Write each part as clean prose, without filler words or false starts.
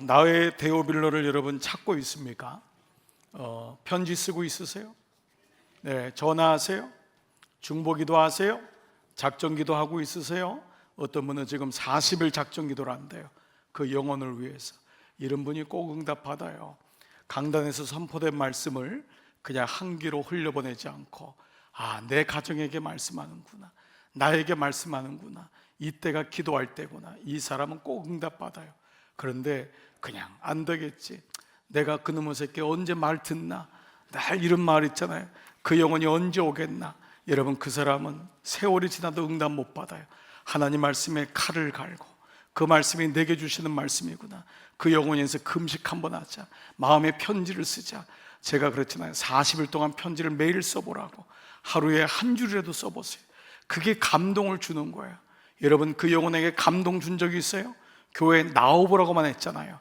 나의 데오빌러를 여러분 찾고 있습니까? 편지 쓰고 있으세요? 네, 전화하세요? 중보기도 하세요? 작정기도 하고 있으세요? 어떤 분은 지금 40일 작정기도를 한대요. 그 영혼을 위해서. 이런 분이 꼭 응답받아요. 강단에서 선포된 말씀을 그냥 한 귀로 흘려보내지 않고, 내 가정에게 말씀하는구나, 나에게 말씀하는구나, 이때가 기도할 때구나, 이 사람은 꼭 응답받아요. 그런데 그냥 안 되겠지, 내가 그놈의 새끼 언제 말 듣나, 날 이런 말 있잖아요. 그 영혼이 언제 오겠나. 여러분, 그 사람은 세월이 지나도 응답 못 받아요. 하나님 말씀에 칼을 갈고, 그 말씀이 내게 주시는 말씀이구나, 그 영혼에서 금식 한번 하자, 마음에 편지를 쓰자. 제가 그랬잖아요. 40일 동안 편지를 매일 써보라고. 하루에 한 줄이라도 써보세요. 그게 감동을 주는 거예요. 여러분, 그 영혼에게 감동 준 적이 있어요? 교회에 나와보라고만 했잖아요.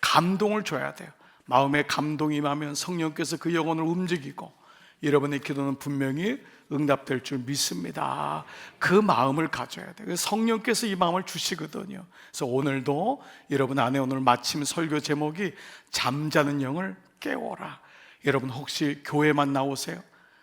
감동을 줘야 돼요. 마음에 감동이 임하면 성령께서 그 영혼을 움직이고 여러분의 기도는 분명히 응답될 줄 믿습니다. 그 마음을 가져야 돼요. 성령께서 이 마음을 주시거든요. 그래서 오늘도 여러분 안에 오늘 마침 설교 제목이 잠자는 영을 깨워라. 여러분, 혹시 교회만 나오세요?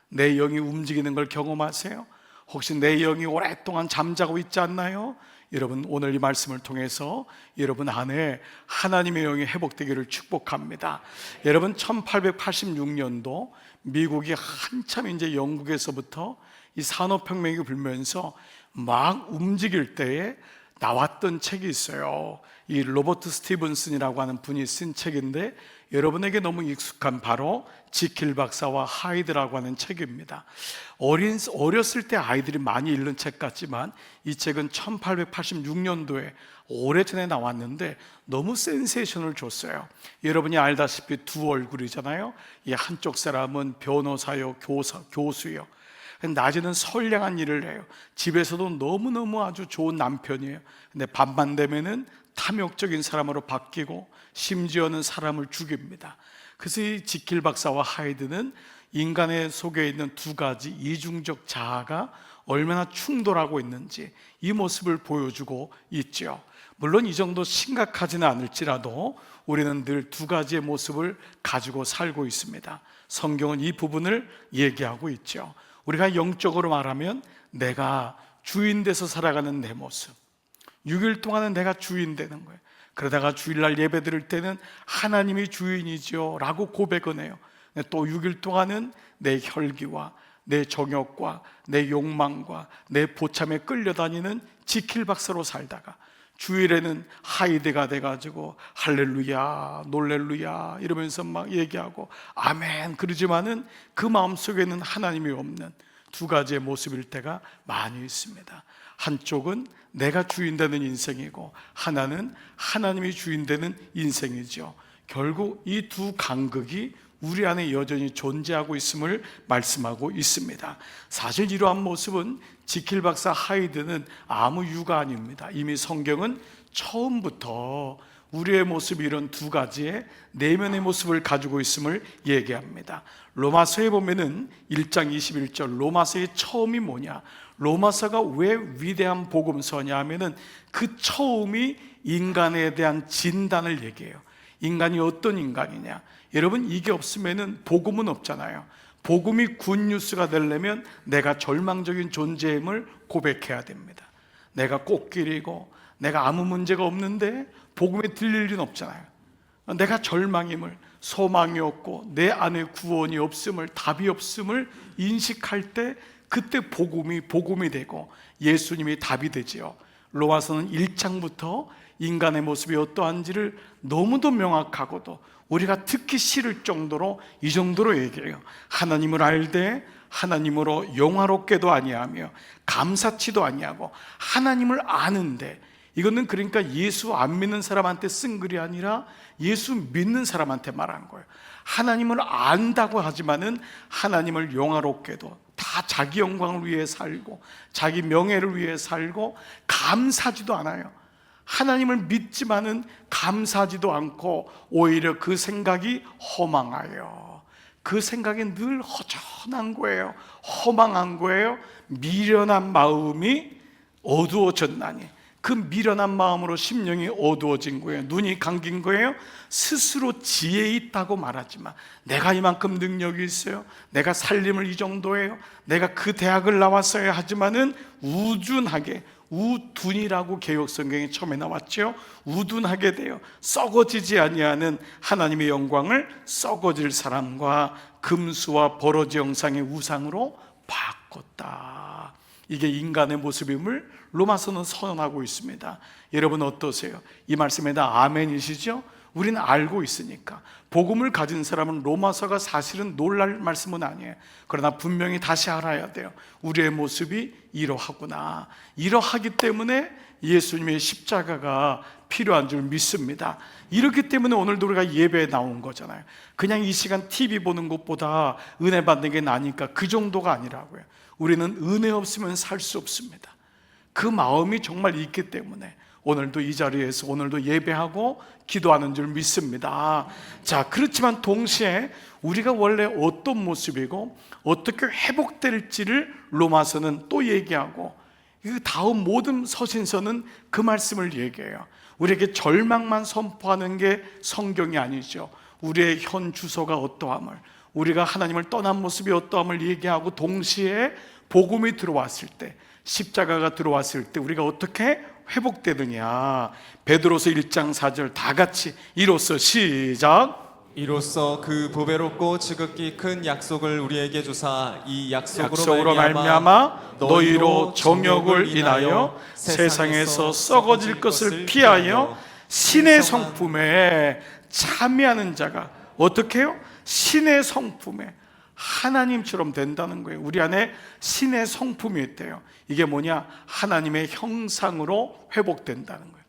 내 영이 움직이는 걸 경험하세요? 혹시 내 영이 오랫동안 잠자고 있지 않나요? 여러분, 오늘 이 말씀을 통해서 여러분 안에 하나님의 영이 회복되기를 축복합니다. 여러분, 1886년도 미국이 한참 이제 영국에서부터 이 산업혁명이 불면서 막 움직일 때에 나왔던 책이 있어요. 이 로버트 스티븐슨이라고 하는 분이 쓴 책인데, 여러분에게 너무 익숙한 바로 지킬 박사와 하이드라고 하는 책입니다. 어렸을 때 아이들이 많이 읽는 책 같지만 이 책은 1886년도에 오래전에 나왔는데 너무 센세이션을 줬어요. 여러분이 알다시피 두 얼굴이잖아요. 이 한쪽 사람은 변호사요, 교수요. 낮에는 선량한 일을 해요. 집에서도 너무너무 아주 좋은 남편이에요. 근데 밤만 되면은 탐욕적인 사람으로 바뀌고 심지어는 사람을 죽입니다. 그래서 이 지킬 박사와 하이드는 인간의 속에 있는 두 가지 이중적 자아가 얼마나 충돌하고 있는지 이 모습을 보여주고 있죠. 물론 이 정도 심각하지는 않을지라도 우리는 늘 두 가지의 모습을 가지고 살고 있습니다. 성경은 이 부분을 얘기하고 있죠. 우리가 영적으로 말하면 내가 주인 돼서 살아가는 내 모습, 6일 동안은 내가 주인 되는 거예요. 그러다가 주일날 예배 드릴 때는 하나님이 주인이죠 라고 고백을 해요. 또 6일 동안은 내 혈기와 내 정욕과 내 욕망과 내 보참에 끌려다니는 지킬 박사로 살다가 주일에는 하이드가 돼가지고 할렐루야, 놀렐루야 이러면서 막 얘기하고 아멘 그러지만은 그 마음속에는 하나님이 없는 두 가지의 모습일 때가 많이 있습니다. 한쪽은 내가 주인 되는 인생이고 하나는 하나님이 주인 되는 인생이죠. 결국 이 두 간극이 우리 안에 여전히 존재하고 있음을 말씀하고 있습니다. 사실 이러한 모습은 지킬 박사 하이드는 아무 유가 아닙니다. 이미 성경은 처음부터 우리의 모습이 이런 두 가지의 내면의 모습을 가지고 있음을 얘기합니다. 로마서에 보면은 1장 21절 로마서의 처음이 뭐냐, 로마서가 왜 위대한 복음서냐 하면은 그 처음이 인간에 대한 진단을 얘기해요. 인간이 어떤 인간이냐. 여러분, 이게 없으면은 복음은 없잖아요. 복음이 굿뉴스가 되려면 내가 절망적인 존재임을 고백해야 됩니다. 내가 꽃길이고 내가 아무 문제가 없는데 복음에 들릴 리는 없잖아요. 내가 절망임을, 소망이 없고 내 안에 구원이 없음을, 답이 없음을 인식할 때 그때 복음이 되고 예수님이 답이 되지요. 로마서는 1장부터 인간의 모습이 어떠한지를 너무도 명확하고도 우리가 듣기 싫을 정도로 이 정도로 얘기해요. 하나님을 알되 하나님으로 영화롭게도 아니하며 감사치도 아니하고 하나님을 아는데, 이거는 그러니까 예수 안 믿는 사람한테 쓴 글이 아니라 예수 믿는 사람한테 말한 거예요. 하나님을 안다고 하지만은 하나님을 영화롭게도 다 자기 영광을 위해 살고 자기 명예를 위해 살고 감사하지도 않아요. 하나님을 믿지만은 감사하지도 않고 오히려 그 생각이 허망하여, 그 생각이 늘 허전한 거예요. 허망한 거예요. 미련한 마음이 어두워졌나니 그 미련한 마음으로 심령이 어두워진 거예요. 눈이 감긴 거예요. 스스로 지혜 있다고 말하지만, 내가 이만큼 능력이 있어요, 내가 살림을 이 정도예요, 내가 그 대학을 나왔어야 하지만은 우둔하게, 우둔이라고 개혁성경에 처음에 나왔죠. 우둔하게 돼요. 썩어지지 아니하는 하나님의 영광을 썩어질 사람과 금수와 버러지 형상의 우상으로 바꿨다. 이게 인간의 모습임을 로마서는 선언하고 있습니다. 여러분 어떠세요? 이 말씀에 다 아멘이시죠? 우리는 알고 있으니까. 복음을 가진 사람은 로마서가 사실은 놀랄 말씀은 아니에요. 그러나 분명히 다시 알아야 돼요. 우리의 모습이 이러하구나. 이러하기 때문에 예수님의 십자가가 필요한 줄 믿습니다. 이렇기 때문에 오늘도 우리가 예배에 나온 거잖아요. 그냥 이 시간 TV 보는 것보다 은혜 받는 게 나니까 그 정도가 아니라고요. 우리는 은혜 없으면 살 수 없습니다. 그 마음이 정말 있기 때문에 오늘도 이 자리에서 오늘도 예배하고 기도하는 줄 믿습니다. 자, 그렇지만 동시에 우리가 원래 어떤 모습이고 어떻게 회복될지를 로마서는 또 얘기하고, 그 다음 모든 서신서는 그 말씀을 얘기해요. 우리에게 절망만 선포하는 게 성경이 아니죠. 우리의 현 주소가 어떠함을, 우리가 하나님을 떠난 모습이 어떠함을 얘기하고, 동시에 복음이 들어왔을 때, 십자가가 들어왔을 때 우리가 어떻게 회복되느냐. 베드로서 1장 4절 다 같이 이로써 시작. 이로써 그 보배롭고 지극히 큰 약속을 우리에게 주사 이 약속으로 말미암아 너희로 정욕을 인하여 세상에서 썩어질 것을 피하여 신의 성품에 참여하는 자가 어떻게 해요? 신의 성품에 하나님처럼 된다는 거예요. 우리 안에 신의 성품이 있대요. 이게 뭐냐? 하나님의 형상으로 회복된다는 거예요.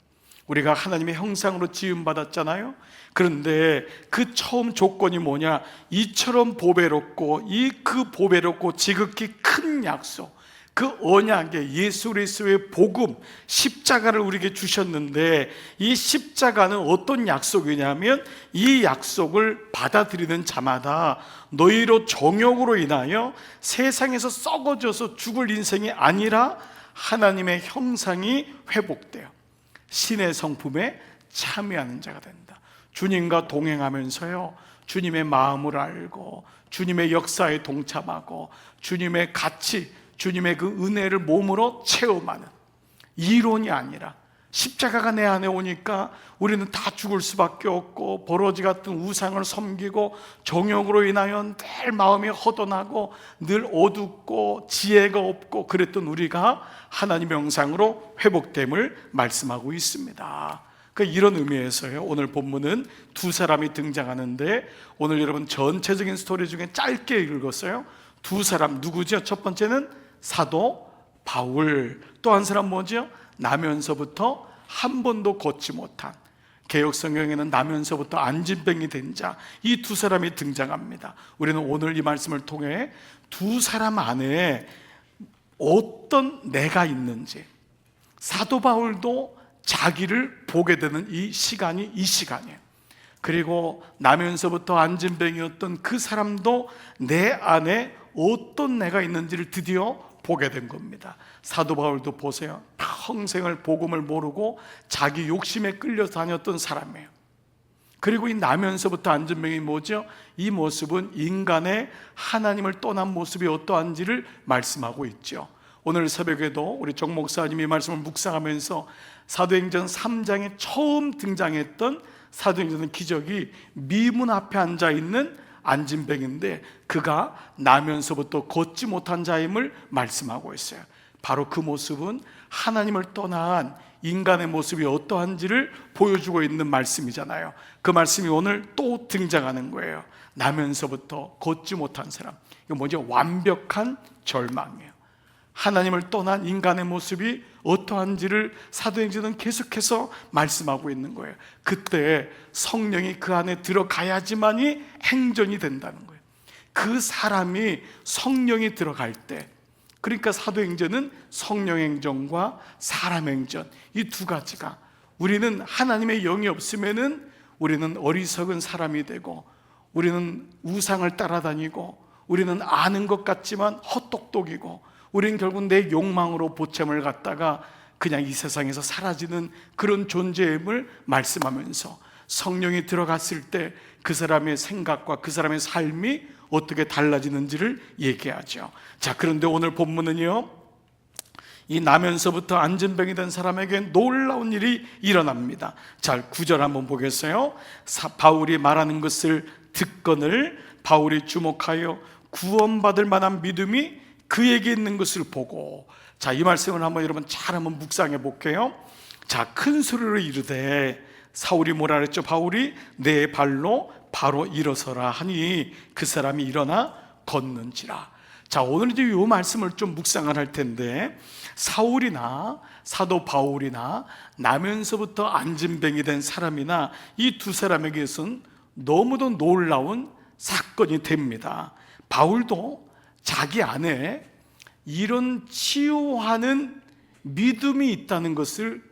우리가 하나님의 형상으로 지음받았잖아요. 그런데 그 처음 조건이 뭐냐? 이처럼 보배롭고 그 보배롭고 지극히 큰 약속, 그 언약의 예수 그리스도의 복음, 십자가를 우리에게 주셨는데, 이 십자가는 어떤 약속이냐면 이 약속을 받아들이는 자마다 너희로 정욕으로 인하여 세상에서 썩어져서 죽을 인생이 아니라 하나님의 형상이 회복돼요. 신의 성품에 참여하는 자가 된다. 주님과 동행하면서요, 주님의 마음을 알고 주님의 역사에 동참하고 주님의 가치, 주님의 그 은혜를 몸으로 체험하는, 이론이 아니라 십자가가 내 안에 오니까 우리는 다 죽을 수밖에 없고 버러지 같은 우상을 섬기고 정욕으로 인하여 늘 마음이 허전하고 늘 어둡고 지혜가 없고 그랬던 우리가 하나님의 형상으로 회복됨을 말씀하고 있습니다. 그러니까 이런 의미에서요, 오늘 본문은 두 사람이 등장하는데, 오늘 여러분 전체적인 스토리 중에 짧게 읽었어요. 두 사람 누구죠? 첫 번째는 사도 바울, 또 한 사람 뭐죠? 나면서부터 한 번도 걷지 못한, 개역성경에는 나면서부터 안진병이 된 자, 이 두 사람이 등장합니다. 우리는 오늘 이 말씀을 통해 두 사람 안에 어떤 내가 있는지, 사도 바울도 자기를 보게 되는 이 시간이 이 시간이에요. 그리고 나면서부터 안진병이었던 그 사람도 내 안에 어떤 내가 있는지를 드디어 보게 된 겁니다. 사도 바울도 보세요. 평생을 복음을 모르고 자기 욕심에 끌려 다녔던 사람이에요. 그리고 이 나면서부터 안진병이 뭐죠? 이 모습은 인간의 하나님을 떠난 모습이 어떠한지를 말씀하고 있죠. 오늘 새벽에도 우리 정 목사님이 말씀을 묵상하면서 사도행전 3장에 처음 등장했던 사도행전 기적이 미문 앞에 앉아있는 안진병인데, 그가 나면서부터 걷지 못한 자임을 말씀하고 있어요. 바로 그 모습은 하나님을 떠난 인간의 모습이 어떠한지를 보여주고 있는 말씀이잖아요. 그 말씀이 오늘 또 등장하는 거예요. 나면서부터 걷지 못한 사람, 이거 뭐죠? 완벽한 절망이에요. 하나님을 떠난 인간의 모습이 어떠한지를 사도행전은 계속해서 말씀하고 있는 거예요. 그때 성령이 그 안에 들어가야지만이 행전이 된다는 거예요. 그 사람이 성령이 들어갈 때, 그러니까 사도행전은 성령행전과 사람행전, 이 두 가지가, 우리는 하나님의 영이 없으면은 우리는 어리석은 사람이 되고, 우리는 우상을 따라다니고, 우리는 아는 것 같지만 헛똑똑이고, 우리는 결국 내 욕망으로 보챔을 갖다가 그냥 이 세상에서 사라지는 그런 존재임을 말씀하면서 성령이 들어갔을 때 그 사람의 생각과 그 사람의 삶이 어떻게 달라지는지를 얘기하죠. 자, 그런데 오늘 본문은요, 이 나면서부터 안진병이 된 사람에게 놀라운 일이 일어납니다. 자, 9절 한번 보겠어요. 바울이 말하는 것을 듣거늘 바울이 주목하여 구원받을 만한 믿음이 그에게 있는 것을 보고, 자, 이 말씀을 한번 여러분 잘 한번 묵상해 볼게요. 자, 큰 소리로 이르되, 사울이 뭐라 그랬죠? 바울이 내 발로 바로 일어서라 하니 그 사람이 일어나 걷는지라. 자, 오늘 이제 이 말씀을 좀 묵상을 할 텐데, 사울이나 사도 바울이나 나면서부터 안진병이 된 사람이나 이 두 사람에게서는 너무도 놀라운 사건이 됩니다. 바울도 자기 안에 이런 치유하는 믿음이 있다는 것을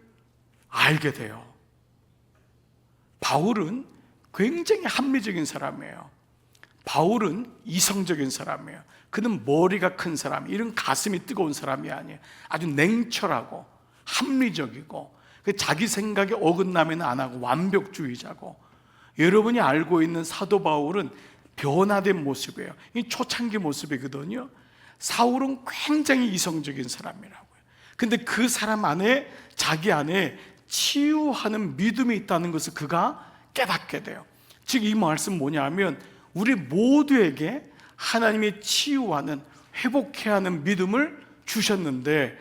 알게 돼요. 바울은 굉장히 합리적인 사람이에요. 바울은 이성적인 사람이에요. 그는 머리가 큰 사람, 이런 가슴이 뜨거운 사람이 아니에요. 아주 냉철하고 합리적이고 자기 생각에 어긋나면 안 하고 완벽주의자고. 여러분이 알고 있는 사도 바울은 변화된 모습이에요. 이 초창기 모습이거든요. 사울은 굉장히 이성적인 사람이라고요. 근데 그 사람 안에, 자기 안에 치유하는 믿음이 있다는 것을 그가 깨닫게 돼요. 즉 이 말씀 뭐냐면, 우리 모두에게 하나님이 치유하는, 회복해야 하는 믿음을 주셨는데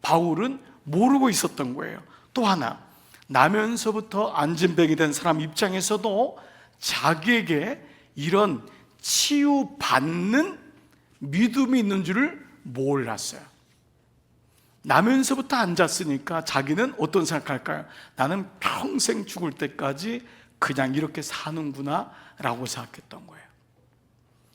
바울은 모르고 있었던 거예요. 또 하나, 나면서부터 안진병이 된 사람 입장에서도 자기에게 이런 치유받는 믿음이 있는 줄을 몰랐어요. 나면서부터 앉았으니까 자기는 어떤 생각할까요? 나는 평생 죽을 때까지 그냥 이렇게 사는구나 라고 생각했던 거예요.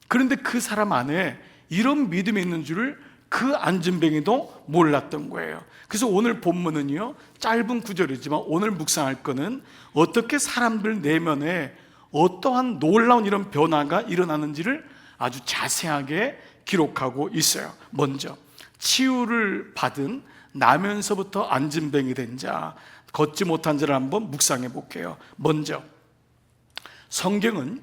그런데 그 사람 안에 이런 믿음이 있는 줄을 그 안진병이도 몰랐던 거예요. 그래서 오늘 본문은요, 짧은 구절이지만 오늘 묵상할 거는 어떻게 사람들 내면에 어떠한 놀라운 이런 변화가 일어나는지를 아주 자세하게 기록하고 있어요. 먼저 치유를 받은 나면서부터 안진병이 된 자, 걷지 못한 자를 한번 묵상해 볼게요. 먼저 성경은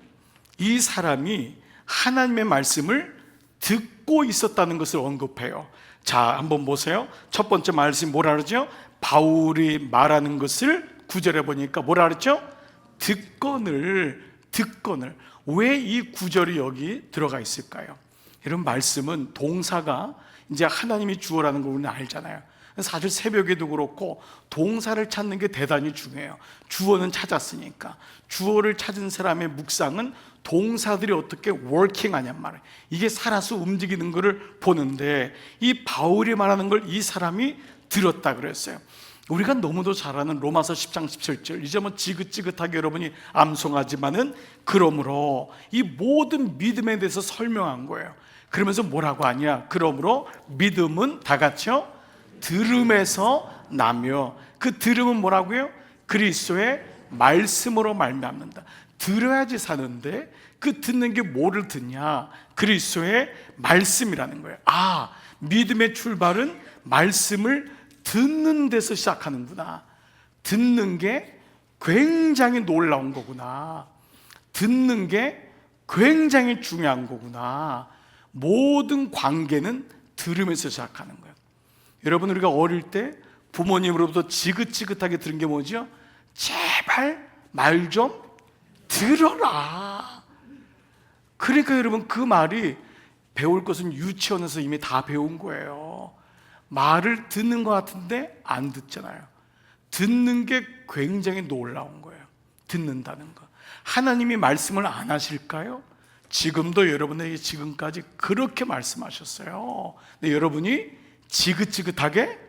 이 사람이 하나님의 말씀을 듣고 있었다는 것을 언급해요. 자, 한번 보세요. 첫 번째 말씀이 뭐라 그러죠? 바울이 말하는 것을 9절에 보니까 뭐라 그랬죠? 듣거늘. 왜 이 9절이 여기 들어가 있을까요? 이런 말씀은 동사가 이제 하나님이 주어라는 걸 우리는 알잖아요. 사실 새벽에도 그렇고 동사를 찾는 게 대단히 중요해요. 주어는 찾았으니까. 주어를 찾은 사람의 묵상은 동사들이 어떻게 워킹하냔 말이에요. 이게 살아서 움직이는 것을 보는데, 이 바울이 말하는 걸 이 사람이 들었다 그랬어요. 우리가 너무도 잘 아는 로마서 10장 17절, 이제 뭐 지긋지긋하게 여러분이 암송하지만은, 그러므로 이 모든 믿음에 대해서 설명한 거예요. 그러면서 뭐라고 하냐? 그러므로 믿음은 다 같이요, 들음에서 나며, 그 들음은 뭐라고요? 그리스도의 말씀으로 말미암는다. 들어야지 사는데 그 듣는 게 뭐를 듣냐? 그리스도의 말씀이라는 거예요. 아, 믿음의 출발은 말씀을 듣는 데서 시작하는구나. 듣는 게 굉장히 놀라운 거구나. 듣는 게 굉장히 중요한 거구나. 모든 관계는 들으면서 시작하는 거예요. 여러분, 우리가 어릴 때 부모님으로부터 지긋지긋하게 들은 게 뭐죠? 제발 말 좀 들어라. 그러니까 여러분, 그 말이 배울 것은 유치원에서 이미 다 배운 거예요. 말을 듣는 것 같은데 안 듣잖아요. 듣는 게 굉장히 놀라운 거예요. 듣는다는 거. 하나님이 말씀을 안 하실까요? 지금도 여러분에게 지금까지 그렇게 말씀하셨어요. 근데 여러분이 지긋지긋하게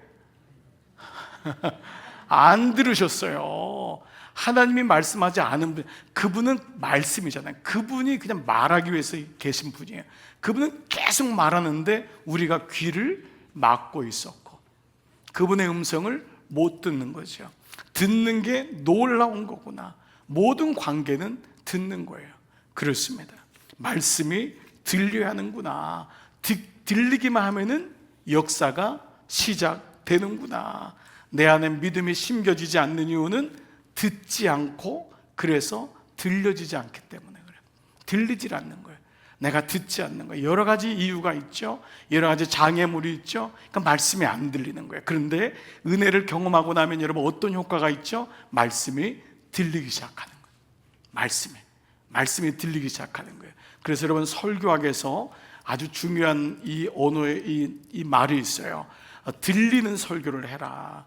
안 들으셨어요. 하나님이 말씀하지 않은 분, 그분은 말씀이잖아요. 그분이 그냥 말하기 위해서 계신 분이에요. 그분은 계속 말하는데 우리가 귀를 막고 있었고 그분의 음성을 못 듣는 거죠. 듣는 게 놀라운 거구나. 모든 관계는 듣는 거예요. 그렇습니다. 말씀이 들려야 하는구나. 들리기만 하면은 역사가 시작됩니다. 되는구나. 내 안에 믿음이 심겨지지 않는 이유는 듣지 않고, 그래서 들려지지 않기 때문에 그래요. 들리질 않는 거예요. 내가 듣지 않는 거예요. 여러 가지 이유가 있죠. 여러 가지 장애물이 있죠. 그러니까 말씀이 안 들리는 거예요. 그런데 은혜를 경험하고 나면 여러분 어떤 효과가 있죠? 말씀이 들리기 시작하는 거예요. 말씀이 들리기 시작하는 거예요. 그래서 여러분 설교학에서 아주 중요한 이 언어의 이 말이 있어요. 들리는 설교를 해라.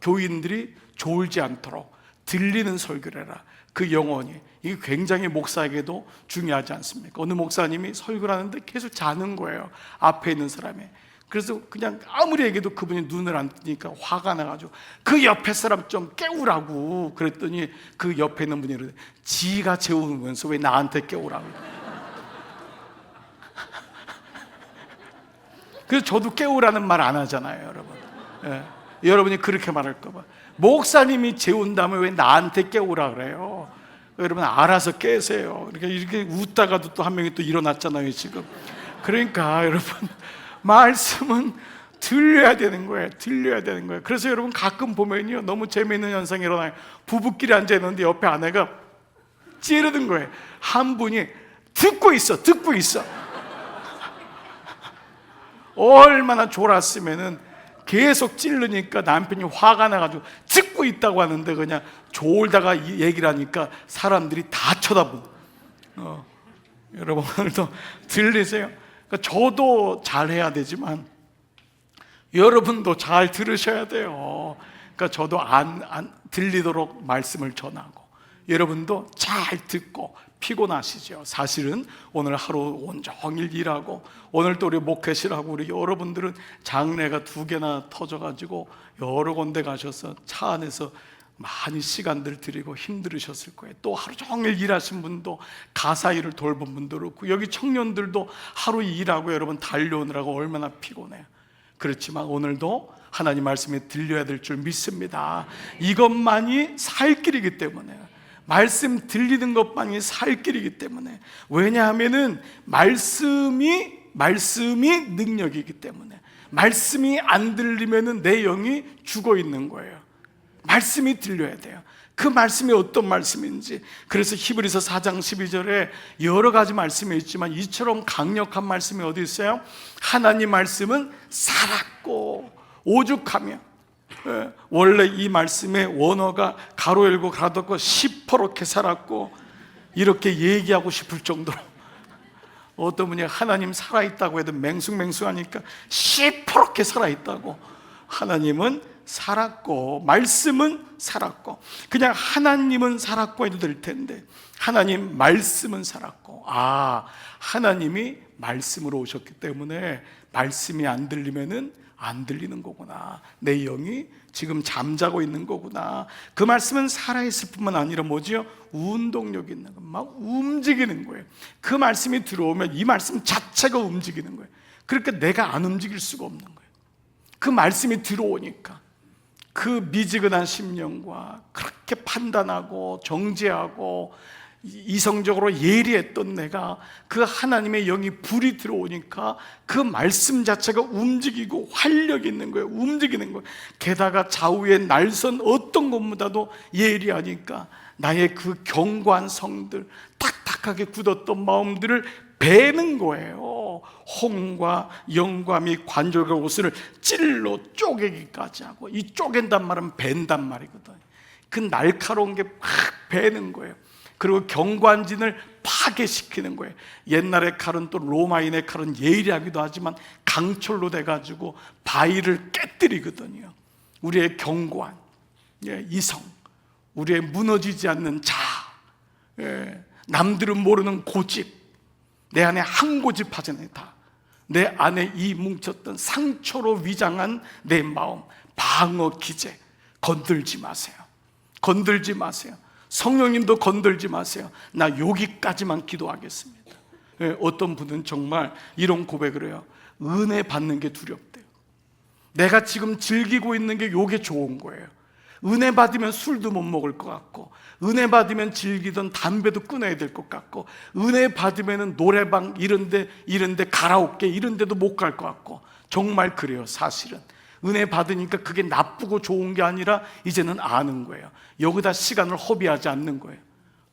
교인들이 졸지 않도록 들리는 설교를 해라. 그 영혼이, 이게 굉장히 목사에게도 중요하지 않습니까? 어느 목사님이 설교를 하는데 계속 자는 거예요, 앞에 있는 사람이. 그래서 그냥 아무리 얘기해도 그분이 눈을 안 뜨니까 화가 나가지고 그 옆에 사람 좀 깨우라고 그랬더니 그 옆에 있는 분이 그러더니 지가 재우면서 왜 나한테 깨우라고. 그래서 저도 깨우라는 말 안 하잖아요, 여러분. 예. 여러분이 그렇게 말할까 봐. 목사님이 재운다면 왜 나한테 깨우라 그래요? 여러분 알아서 깨세요. 이렇게 웃다가도 또 한 명이 또 일어났잖아요, 지금. 그러니까 여러분 말씀은 들려야 되는 거예요. 들려야 되는 거예요. 그래서 여러분 가끔 보면요, 너무 재미있는 현상이 일어나요. 부부끼리 앉아 있는데 옆에 아내가 찌르는 거예요. 한 분이 듣고 있어. 얼마나 졸았으면은 계속 찌르니까 남편이 화가 나가지고 듣고 있다고 하는데 그냥 졸다가 얘기를 하니까 사람들이 다 쳐다보고. 여러분 오늘도 들리세요? 그러니까 저도 잘해야 되지만 여러분도 잘 들으셔야 돼요. 그러니까 저도 안 들리도록 말씀을 전하고, 여러분도 잘 듣고. 피곤하시죠? 사실은 오늘 하루 온종일 일하고, 오늘 또 우리 목회실하고 우리 여러분들은 장례가 2개나 터져가지고 여러 군데 가셔서 차 안에서 많이 시간들 드리고 힘들으셨을 거예요. 또 하루 종일 일하신 분도, 가사 일을 돌본 분도 그렇고, 여기 청년들도 하루 일하고 여러분 달려오느라고 얼마나 피곤해요. 그렇지만 오늘도 하나님 말씀이 들려야 될 줄 믿습니다. 이것만이 살 길이기 때문에, 말씀 들리는 것만이 살 길이기 때문에. 왜냐하면은 말씀이 능력이기 때문에. 말씀이 안 들리면은 내 영이 죽어 있는 거예요. 말씀이 들려야 돼요. 그 말씀이 어떤 말씀인지. 그래서 히브리서 4장 12절에 여러 가지 말씀이 있지만 이처럼 강력한 말씀이 어디 있어요? 하나님 말씀은 살았고 오죽하며. 원래 이 말씀의 원어가 가로 열고 가로 닫고 시퍼렇게 살았고, 이렇게 얘기하고 싶을 정도로. 어떤 분이 하나님 살아있다고 해도 맹숭맹숭하니까 시퍼렇게 살아있다고. 하나님은 살았고 말씀은 살았고. 그냥 하나님은 살았고 해도 될 텐데 하나님 말씀은 살았고. 하나님이 말씀으로 오셨기 때문에 말씀이 안 들리면은 안 들리는 거구나. 내 영이 지금 잠자고 있는 거구나. 그 말씀은 살아있을 뿐만 아니라 뭐지요? 운동력 있는 거, 막 움직이는 거예요. 그 말씀이 들어오면 이 말씀 자체가 움직이는 거예요. 그러니까 내가 안 움직일 수가 없는 거예요. 그 말씀이 들어오니까 그 미지근한 심령과 그렇게 판단하고 정죄하고 이성적으로 예리했던 내가, 그 하나님의 영이 불이 들어오니까 그 말씀 자체가 움직이고 활력 있는 거예요. 움직이는 거예요. 게다가 좌우에 날선 어떤 것보다도 예리하니까 나의 그 견고한 성들, 딱딱하게 굳었던 마음들을 베는 거예요. 홍과 영과 및 관절과 옷을 찔러 쪼개기까지 하고, 이 쪼갠단 말은 벤단 말이거든. 그 날카로운 게 팍 베는 거예요. 그리고 경관진을 파괴시키는 거예요. 옛날의 칼은, 또 로마인의 칼은 예리하기도 하지만 강철로 돼가지고 바위를 깨뜨리거든요. 우리의 견고한 이성, 우리의 무너지지 않는 자아, 남들은 모르는 고집, 내 안에 한 고집하잖아요. 다 내 안에 이 뭉쳤던 상처로 위장한 내 마음, 방어 기제, 건들지 마세요. 건들지 마세요. 성령님도 건들지 마세요. 나 여기까지만 기도하겠습니다. 어떤 분은 정말 이런 고백을 해요. 은혜 받는 게 두렵대요. 내가 지금 즐기고 있는 게 요게 좋은 거예요. 은혜 받으면 술도 못 먹을 것 같고, 은혜 받으면 즐기던 담배도 끊어야 될 것 같고, 은혜 받으면 노래방 이런데 가라오케 이런데도 못 갈 것 같고. 정말 그래요. 사실은 은혜 받으니까 그게 나쁘고 좋은 게 아니라 이제는 아는 거예요. 여기다 시간을 허비하지 않는 거예요.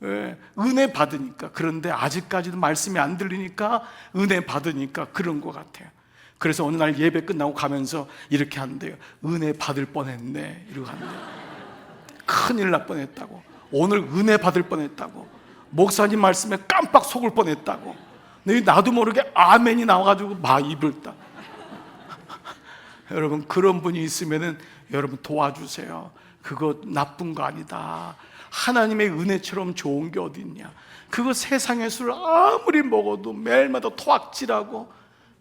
예, 은혜 받으니까. 그런데 아직까지도 말씀이 안 들리니까 은혜 받으니까 그런 것 같아요. 그래서 어느 날 예배 끝나고 가면서 이렇게 한대요. 은혜 받을 뻔했네 이러고 한대요. 큰일 날 뻔했다고. 오늘 은혜 받을 뻔했다고. 목사님 말씀에 깜빡 속을 뻔했다고. 나도 모르게 아멘이 나와가지고 막 입을 딱. 여러분, 그런 분이 있으면은 여러분 도와주세요. 그거 나쁜 거 아니다. 하나님의 은혜처럼 좋은 게 어디 있냐. 그거 세상의 술 아무리 먹어도 매일마다 토악질하고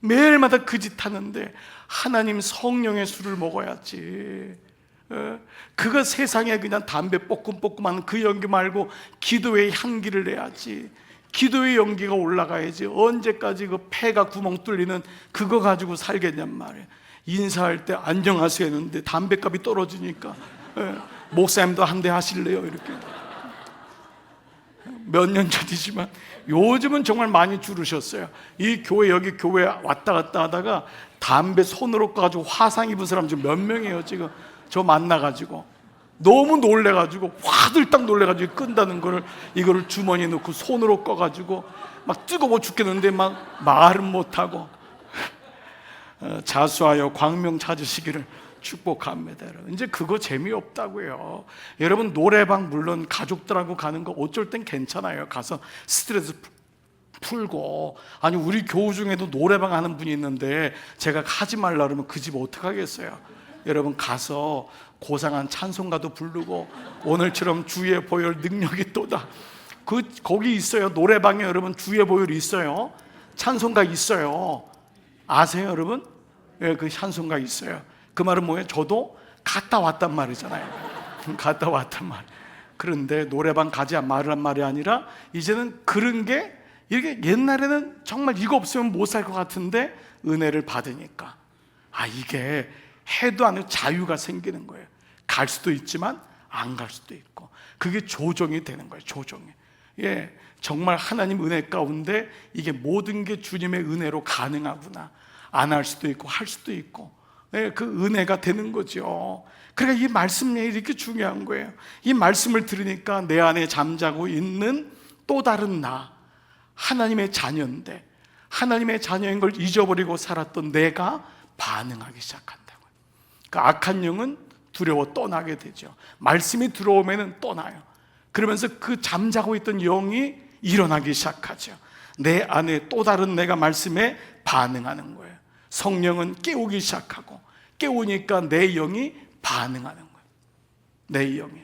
매일마다 그 짓 하는데 하나님 성령의 술을 먹어야지. 그거 세상에 그냥 담배 뽀끔뽀끔한 그 연기 말고 기도의 향기를 내야지. 기도의 연기가 올라가야지. 언제까지 그 폐가 구멍 뚫리는 그거 가지고 살겠냔 말이에요. 인사할 때 안녕하세요 했는데 담배값이 떨어지니까 목사님도 한 대 하실래요? 이렇게. 몇 년 전이지만 요즘은 정말 많이 줄으셨어요. 이 교회, 여기 교회 왔다 갔다 하다가 담배 손으로 꺼가지고 화상 입은 사람 지금 몇 명이에요. 지금 저 만나가지고 너무 놀래가지고 화들딱 놀래가지고 끈다는 거를 이거를 주머니에 넣고 손으로 꺼가지고 막 뜨거워 죽겠는데 막 말은 못하고. 자수하여 광명 찾으시기를 축복합니다. 이제 그거 재미없다고요. 여러분, 노래방 물론 가족들하고 가는 거 어쩔 땐 괜찮아요. 가서 스트레스 풀고. 아니, 우리 교우 중에도 노래방 하는 분이 있는데 제가 가지 말라 그러면 그 집 어떡하겠어요. 여러분, 가서 고상한 찬송가도 부르고 오늘처럼 주의 보혈 능력이 또다. 거기 있어요. 노래방에 여러분 주의 보혈이 있어요. 찬송가 있어요. 아세요, 여러분? 예, 그 찬송가 있어요. 그 말은 뭐예요? 저도 갔다 왔단 말이잖아요. 갔다 왔단 말. 그런데 노래방 가지 말란 말이 아니라 이제는 그런 게 이게 옛날에는 정말 이거 없으면 못 살 것 같은데 은혜를 받으니까 이게 해도 안 해도 자유가 생기는 거예요. 갈 수도 있지만 안 갈 수도 있고 그게 조정이 되는 거예요. 조정이. 예, 정말 하나님 은혜 가운데 이게 모든 게 주님의 은혜로 가능하구나. 안 할 수도 있고 할 수도 있고. 예, 그 은혜가 되는 거죠. 그러니까 이 말씀이 이렇게 중요한 거예요. 이 말씀을 들으니까 내 안에 잠자고 있는 또 다른 나, 하나님의 자녀인데 하나님의 자녀인 걸 잊어버리고 살았던 내가 반응하기 시작한다고요. 그 악한 영은 두려워 떠나게 되죠. 말씀이 들어오면 떠나요. 그러면서 그 잠자고 있던 영이 일어나기 시작하죠. 내 안에 또 다른 내가 말씀에 반응하는 거예요. 성령은 깨우기 시작하고 깨우니까 내 영이 반응하는 거예요. 내 영이.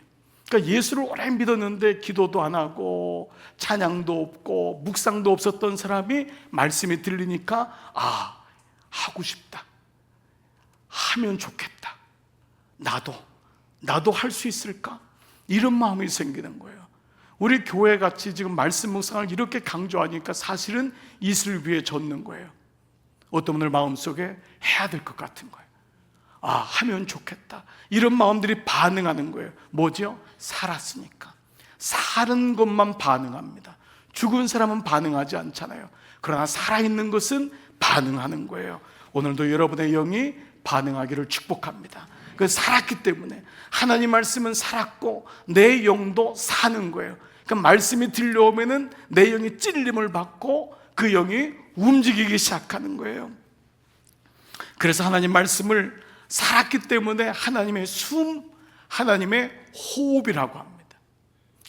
그러니까 예수를 오래 믿었는데 기도도 안 하고 찬양도 없고 묵상도 없었던 사람이 말씀이 들리니까 하고 싶다. 하면 좋겠다. 나도 할 수 있을까? 이런 마음이 생기는 거예요. 우리 교회 같이 지금 말씀 묵상을 이렇게 강조하니까 사실은 이슬 위에 젖는 거예요. 어떤 분들 마음속에 해야 될 것 같은 거예요. 하면 좋겠다. 이런 마음들이 반응하는 거예요. 뭐죠? 살았으니까. 사는 것만 반응합니다. 죽은 사람은 반응하지 않잖아요. 그러나 살아있는 것은 반응하는 거예요. 오늘도 여러분의 영이 반응하기를 축복합니다. 그 살았기 때문에 하나님 말씀은 살았고 내 영도 사는 거예요. 그 말씀이 들려오면은 내 영이 찔림을 받고 그 영이 움직이기 시작하는 거예요. 그래서 하나님 말씀을 살았기 때문에 하나님의 숨, 하나님의 호흡이라고 합니다.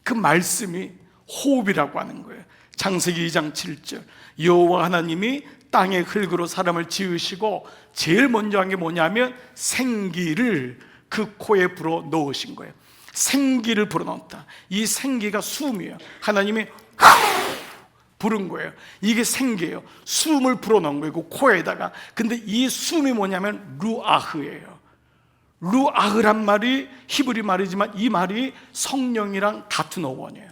그 말씀이 호흡이라고 하는 거예요. 창세기 2장 7절 여호와 하나님이 땅의 흙으로 사람을 지으시고 제일 먼저 한 게 뭐냐면 생기를 그 코에 불어 넣으신 거예요. 생기를 불어 넣었다. 이 생기가 숨이에요. 하나님이 부른 거예요. 이게 생기예요. 숨을 불어 넣은 거예요. 그 코에다가. 근데 이 숨이 뭐냐면 루아흐예요. 루아흐란 말이 히브리 말이지만 이 말이 성령이랑 같은 어원이에요.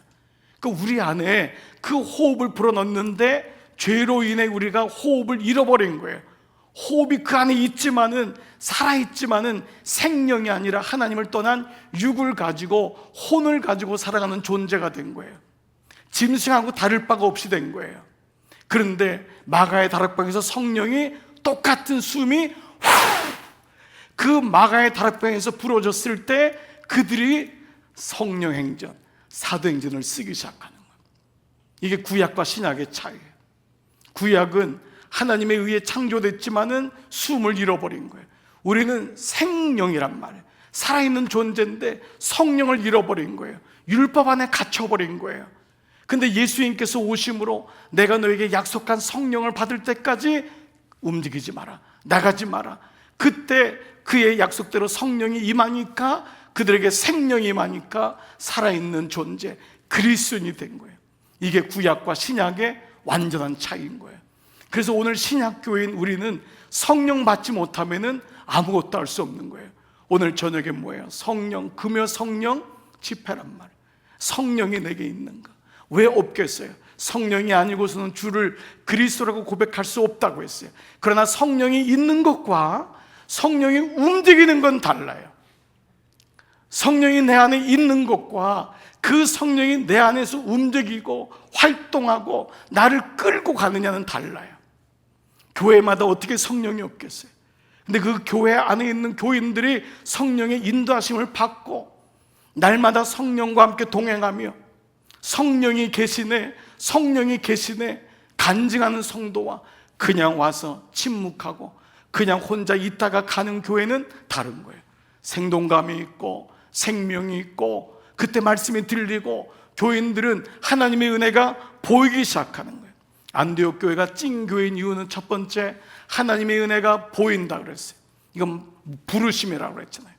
그러니까 우리 안에 그 호흡을 불어 넣는데 죄로 인해 우리가 호흡을 잃어버린 거예요. 호흡이 그 안에 있지만은 살아있지만은 생명이 아니라 하나님을 떠난 육을 가지고 혼을 가지고 살아가는 존재가 된 거예요. 짐승하고 다를 바가 없이 된 거예요. 그런데 마가의 다락방에서 성령이 똑같은 숨이 그 마가의 다락방에서 부러졌을 때 그들이 성령행전, 사도행전을 쓰기 시작하는 거예요. 이게 구약과 신약의 차이예요. 구약은 하나님에 의해 창조됐지만은 숨을 잃어버린 거예요. 우리는 생명이란 말이에요. 살아있는 존재인데 성령을 잃어버린 거예요. 율법 안에 갇혀버린 거예요. 근데 예수님께서 오심으로 내가 너에게 약속한 성령을 받을 때까지 움직이지 마라, 나가지 마라. 그때 그의 약속대로 성령이 임하니까 그들에게 생명이 임하니까 살아있는 존재, 그리스도인이 된 거예요. 이게 구약과 신약의 완전한 차이인 거예요. 그래서 오늘 신약교회인 우리는 성령 받지 못하면은 아무것도 할 수 없는 거예요. 오늘 저녁에 뭐예요? 성령, 금요 성령 집회란 말이에요. 성령이 내게 있는가? 왜 없겠어요? 성령이 아니고서는 주를 그리스도라고 고백할 수 없다고 했어요. 그러나 성령이 있는 것과 성령이 움직이는 건 달라요. 성령이 내 안에 있는 것과 그 성령이 내 안에서 움직이고 활동하고 나를 끌고 가느냐는 달라요. 교회마다 어떻게 성령이 없겠어요? 근데 그 교회 안에 있는 교인들이 성령의 인도하심을 받고 날마다 성령과 함께 동행하며 성령이 계시네, 성령이 계시네 간증하는 성도와 그냥 와서 침묵하고 그냥 혼자 있다가 가는 교회는 다른 거예요. 생동감이 있고 생명이 있고 그때 말씀이 들리고 교인들은 하나님의 은혜가 보이기 시작하는 거예요. 안디옥 교회가 찐교회인 이유는 첫 번째, 하나님의 은혜가 보인다 그랬어요. 이건 부르심이라고 그랬잖아요.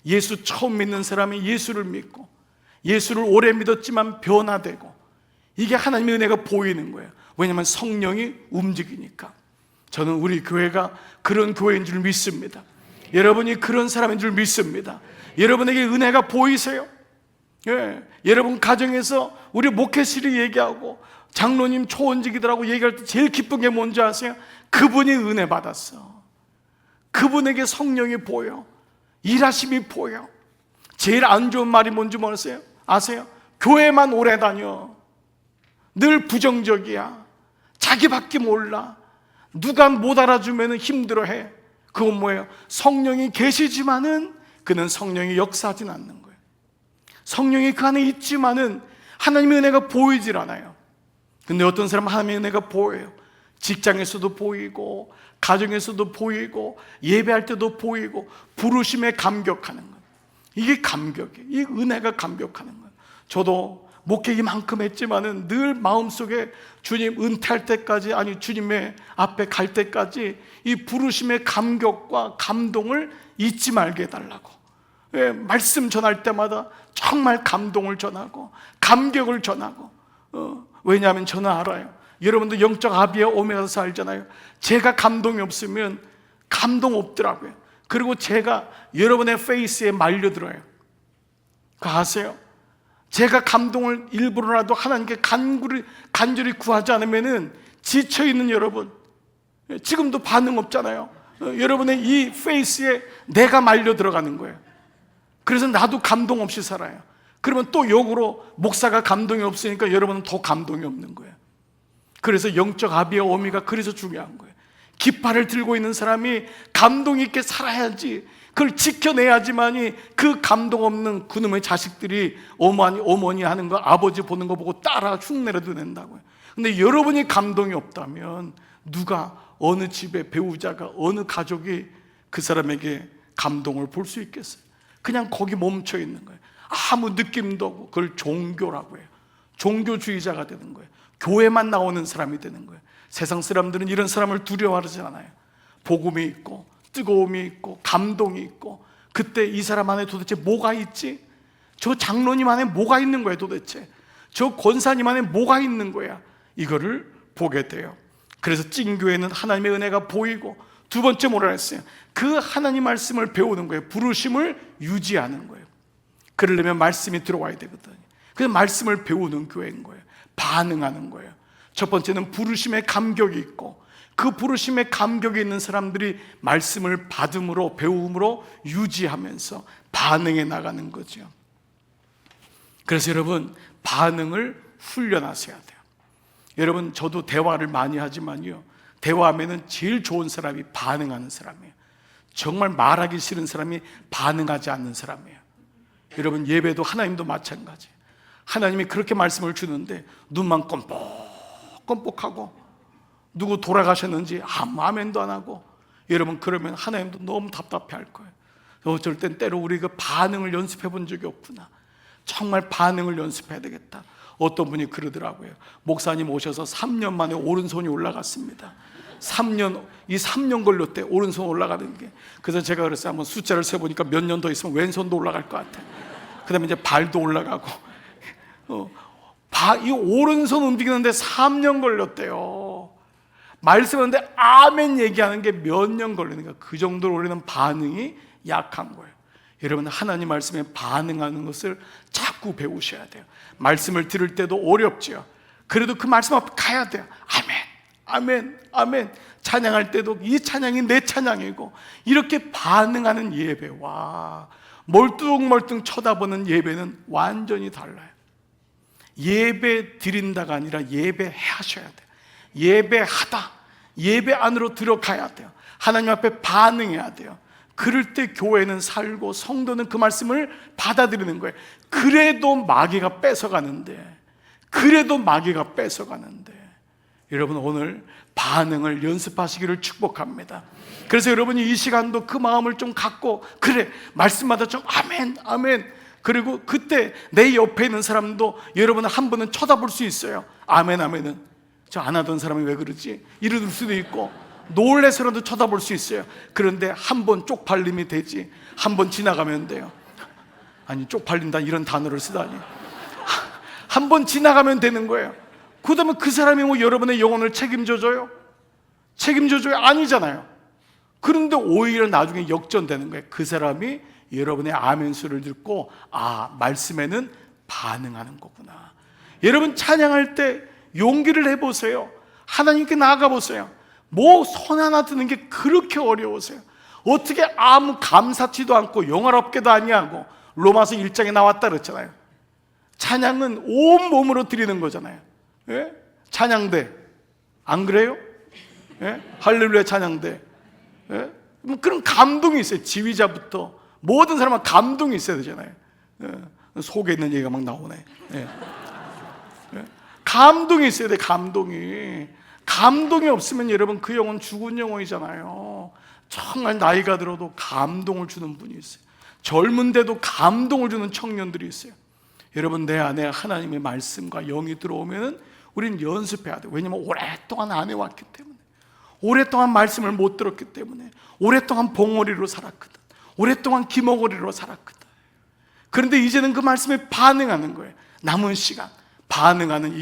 예수 처음 믿는 사람이 예수를 믿고 예수를 오래 믿었지만 변화되고, 이게 하나님의 은혜가 보이는 거예요. 왜냐하면 성령이 움직이니까. 저는 우리 교회가 그런 교회인 줄 믿습니다. 여러분이 그런 사람인 줄 믿습니다. 여러분에게 은혜가 보이세요? 예, 여러분 가정에서 우리 목회실이 얘기하고 장로님 초원직이더라고 얘기할 때 제일 기쁜 게 뭔지 아세요? 그분이 은혜 받았어. 그분에게 성령이 보여, 일하심이 보여. 제일 안 좋은 말이 뭔지 아세요? 교회만 오래 다녀, 늘 부정적이야, 자기밖에 몰라, 누가 못 알아주면 힘들어해. 그건 뭐예요? 성령이 계시지만은 그는 성령이 역사하진 않는 거예요. 성령이 그 안에 있지만은 하나님의 은혜가 보이질 않아요. 근데 어떤 사람은 하나님의 은혜가 보여요. 직장에서도 보이고 가정에서도 보이고 예배할 때도 보이고 부르심에 감격하는 거예요. 이게 감격이에요. 이 은혜가 감격하는 거예요. 저도 목회 이만큼 했지만은 늘 마음속에 주님 은퇴할 때까지, 아니 주님의 앞에 갈 때까지 이 부르심의 감격과 감동을 잊지 말게 해달라고. 예, 말씀 전할 때마다 정말 감동을 전하고 감격을 전하고. 왜냐하면 저는 알아요. 여러분도 영적 아비의 오메가에서 알잖아요. 제가 감동이 없으면 감동 없더라고요. 그리고 제가 여러분의 페이스에 말려들어요. 그거 아세요? 제가 감동을 일부러라도 하나님께 간절히 구하지 않으면 지쳐있는 여러분, 지금도 반응 없잖아요. 여러분의 이 페이스에 내가 말려 들어가는 거예요. 그래서 나도 감동 없이 살아요. 그러면 또 역으로 목사가 감동이 없으니까 여러분은 더 감동이 없는 거예요. 그래서 영적 아비의 어미가 그래서 중요한 거예요. 깃발을 들고 있는 사람이 감동 있게 살아야지, 그걸 지켜내야지만이 그 감동 없는 그놈의 자식들이 어머니 하는 거, 아버지 보는 거 보고 따라 흉내라도 낸다고요. 근데 여러분이 감동이 없다면 누가, 어느 집의 배우자가, 어느 가족이 그 사람에게 감동을 볼 수 있겠어요? 그냥 거기 멈춰 있는 거예요. 아무 느낌도 없고. 그걸 종교라고 해요. 종교주의자가 되는 거예요. 교회만 나오는 사람이 되는 거예요. 세상 사람들은 이런 사람을 두려워하지 않아요. 복음이 있고 뜨거움이 있고 감동이 있고, 그때 이 사람 안에 도대체 뭐가 있지? 저 장로님 안에 뭐가 있는 거야 도대체? 저 권사님 안에 뭐가 있는 거야? 이거를 보게 돼요. 그래서 찐교회는 하나님의 은혜가 보이고, 두 번째 뭐라 했어요? 그 하나님 말씀을 배우는 거예요. 부르심을 유지하는 거예요. 그러려면 말씀이 들어와야 되거든요. 그래서 말씀을 배우는 교회인 거예요. 반응하는 거예요. 첫 번째는 부르심의 감격이 있고, 그 부르심의 감격이 있는 사람들이 말씀을 받음으로, 배움으로 유지하면서 반응해 나가는 거죠. 그래서 여러분, 반응을 훈련하셔야 돼요. 여러분, 저도 대화를 많이 하지만요, 대화하면은 제일 좋은 사람이 반응하는 사람이에요. 정말 말하기 싫은 사람이 반응하지 않는 사람이에요. 여러분, 예배도 하나님도 마찬가지예요. 하나님이 그렇게 말씀을 주는데 눈만 껌뻑껌뻑하고 누구 돌아가셨는지 아무 아멘도 안 하고, 여러분 그러면 하나님도 너무 답답해할 거예요. 어쩔 땐 때로 우리가 반응을 연습해 본 적이 없구나. 정말 반응을 연습해야 되겠다. 어떤 분이 그러더라고요. 목사님 오셔서 3년 만에 오른손이 올라갔습니다. 3년 걸렸대, 오른손 올라가는 게. 그래서 제가 그랬어요. 한번 숫자를 세보니까 몇 년 더 있으면 왼손도 올라갈 것 같아. 그 다음에 이제 발도 올라가고. 이 오른손 움직이는데 3년 걸렸대요. 말씀하는데 아멘 얘기하는 게 몇 년 걸리는가. 그 정도로 우리는 반응이 약한 거예요. 여러분, 하나님 말씀에 반응하는 것을 자꾸 배우셔야 돼요. 말씀을 들을 때도 어렵죠. 그래도 그 말씀 앞에 가야 돼요. 아멘, 아멘, 아멘. 찬양할 때도 이 찬양이 내 찬양이고, 이렇게 반응하는 예배와 멀뚱멀뚱 쳐다보는 예배는 완전히 달라요. 예배 드린다가 아니라 예배하셔야 돼요. 예배하다, 예배 안으로 들어가야 돼요. 하나님 앞에 반응해야 돼요. 그럴 때 교회는 살고 성도는 그 말씀을 받아들이는 거예요. 그래도 마귀가 뺏어가는데, 여러분 오늘 반응을 연습하시기를 축복합니다. 그래서 여러분이 이 시간도 그 마음을 좀 갖고, 그래, 말씀마다 좀 아멘, 아멘. 그리고 그때 내 옆에 있는 사람도 여러분은 한 번은 쳐다볼 수 있어요. 아멘, 아멘은 저 안 하던 사람이 왜 그러지? 이럴 수도 있고, 놀래서라도 쳐다볼 수 있어요. 그런데 한 번 쪽팔림이 되지, 한 번 지나가면 돼요. 아니, 쪽팔린다 이런 단어를 쓰다니. 한 번 지나가면 되는 거예요. 그 다음에 그 사람이 뭐 여러분의 영혼을 책임져줘요? 책임져줘요? 아니잖아요. 그런데 오히려 나중에 역전되는 거예요. 그 사람이 여러분의 아멘 소리를 듣고, 아, 말씀에는 반응하는 거구나. 여러분 찬양할 때 용기를 해보세요. 하나님께 나아가보세요. 뭐 손 하나 드는 게 그렇게 어려우세요? 어떻게 아무 감사치도 않고 영화롭게도 아니하고, 로마서 1장에 나왔다 그랬잖아요. 찬양은 온 몸으로 드리는 거잖아요. 예? 찬양대 안 그래요? 예? 할렐루야 찬양대. 예? 그런 감동이 있어요. 지휘자부터 모든 사람은 감동이 있어야 되잖아요. 예? 속에 있는 얘기가 막 나오네. 예. 예? 감동이 있어야 돼. 감동이 없으면 여러분 그 영혼 죽은 영혼이잖아요. 정말 나이가 들어도 감동을 주는 분이 있어요. 젊은데도 감동을 주는 청년들이 있어요. 여러분, 내 안에 하나님의 말씀과 영이 들어오면 우리는 연습해야 돼요. 왜냐하면 오랫동안 안 해왔기 때문에, 오랫동안 말씀을 못 들었기 때문에, 오랫동안 봉오리로 살았거든, 오랫동안 기머거리로 살았거든. 그런데 이제는 그 말씀에 반응하는 거예요. 남은 시간 반응하는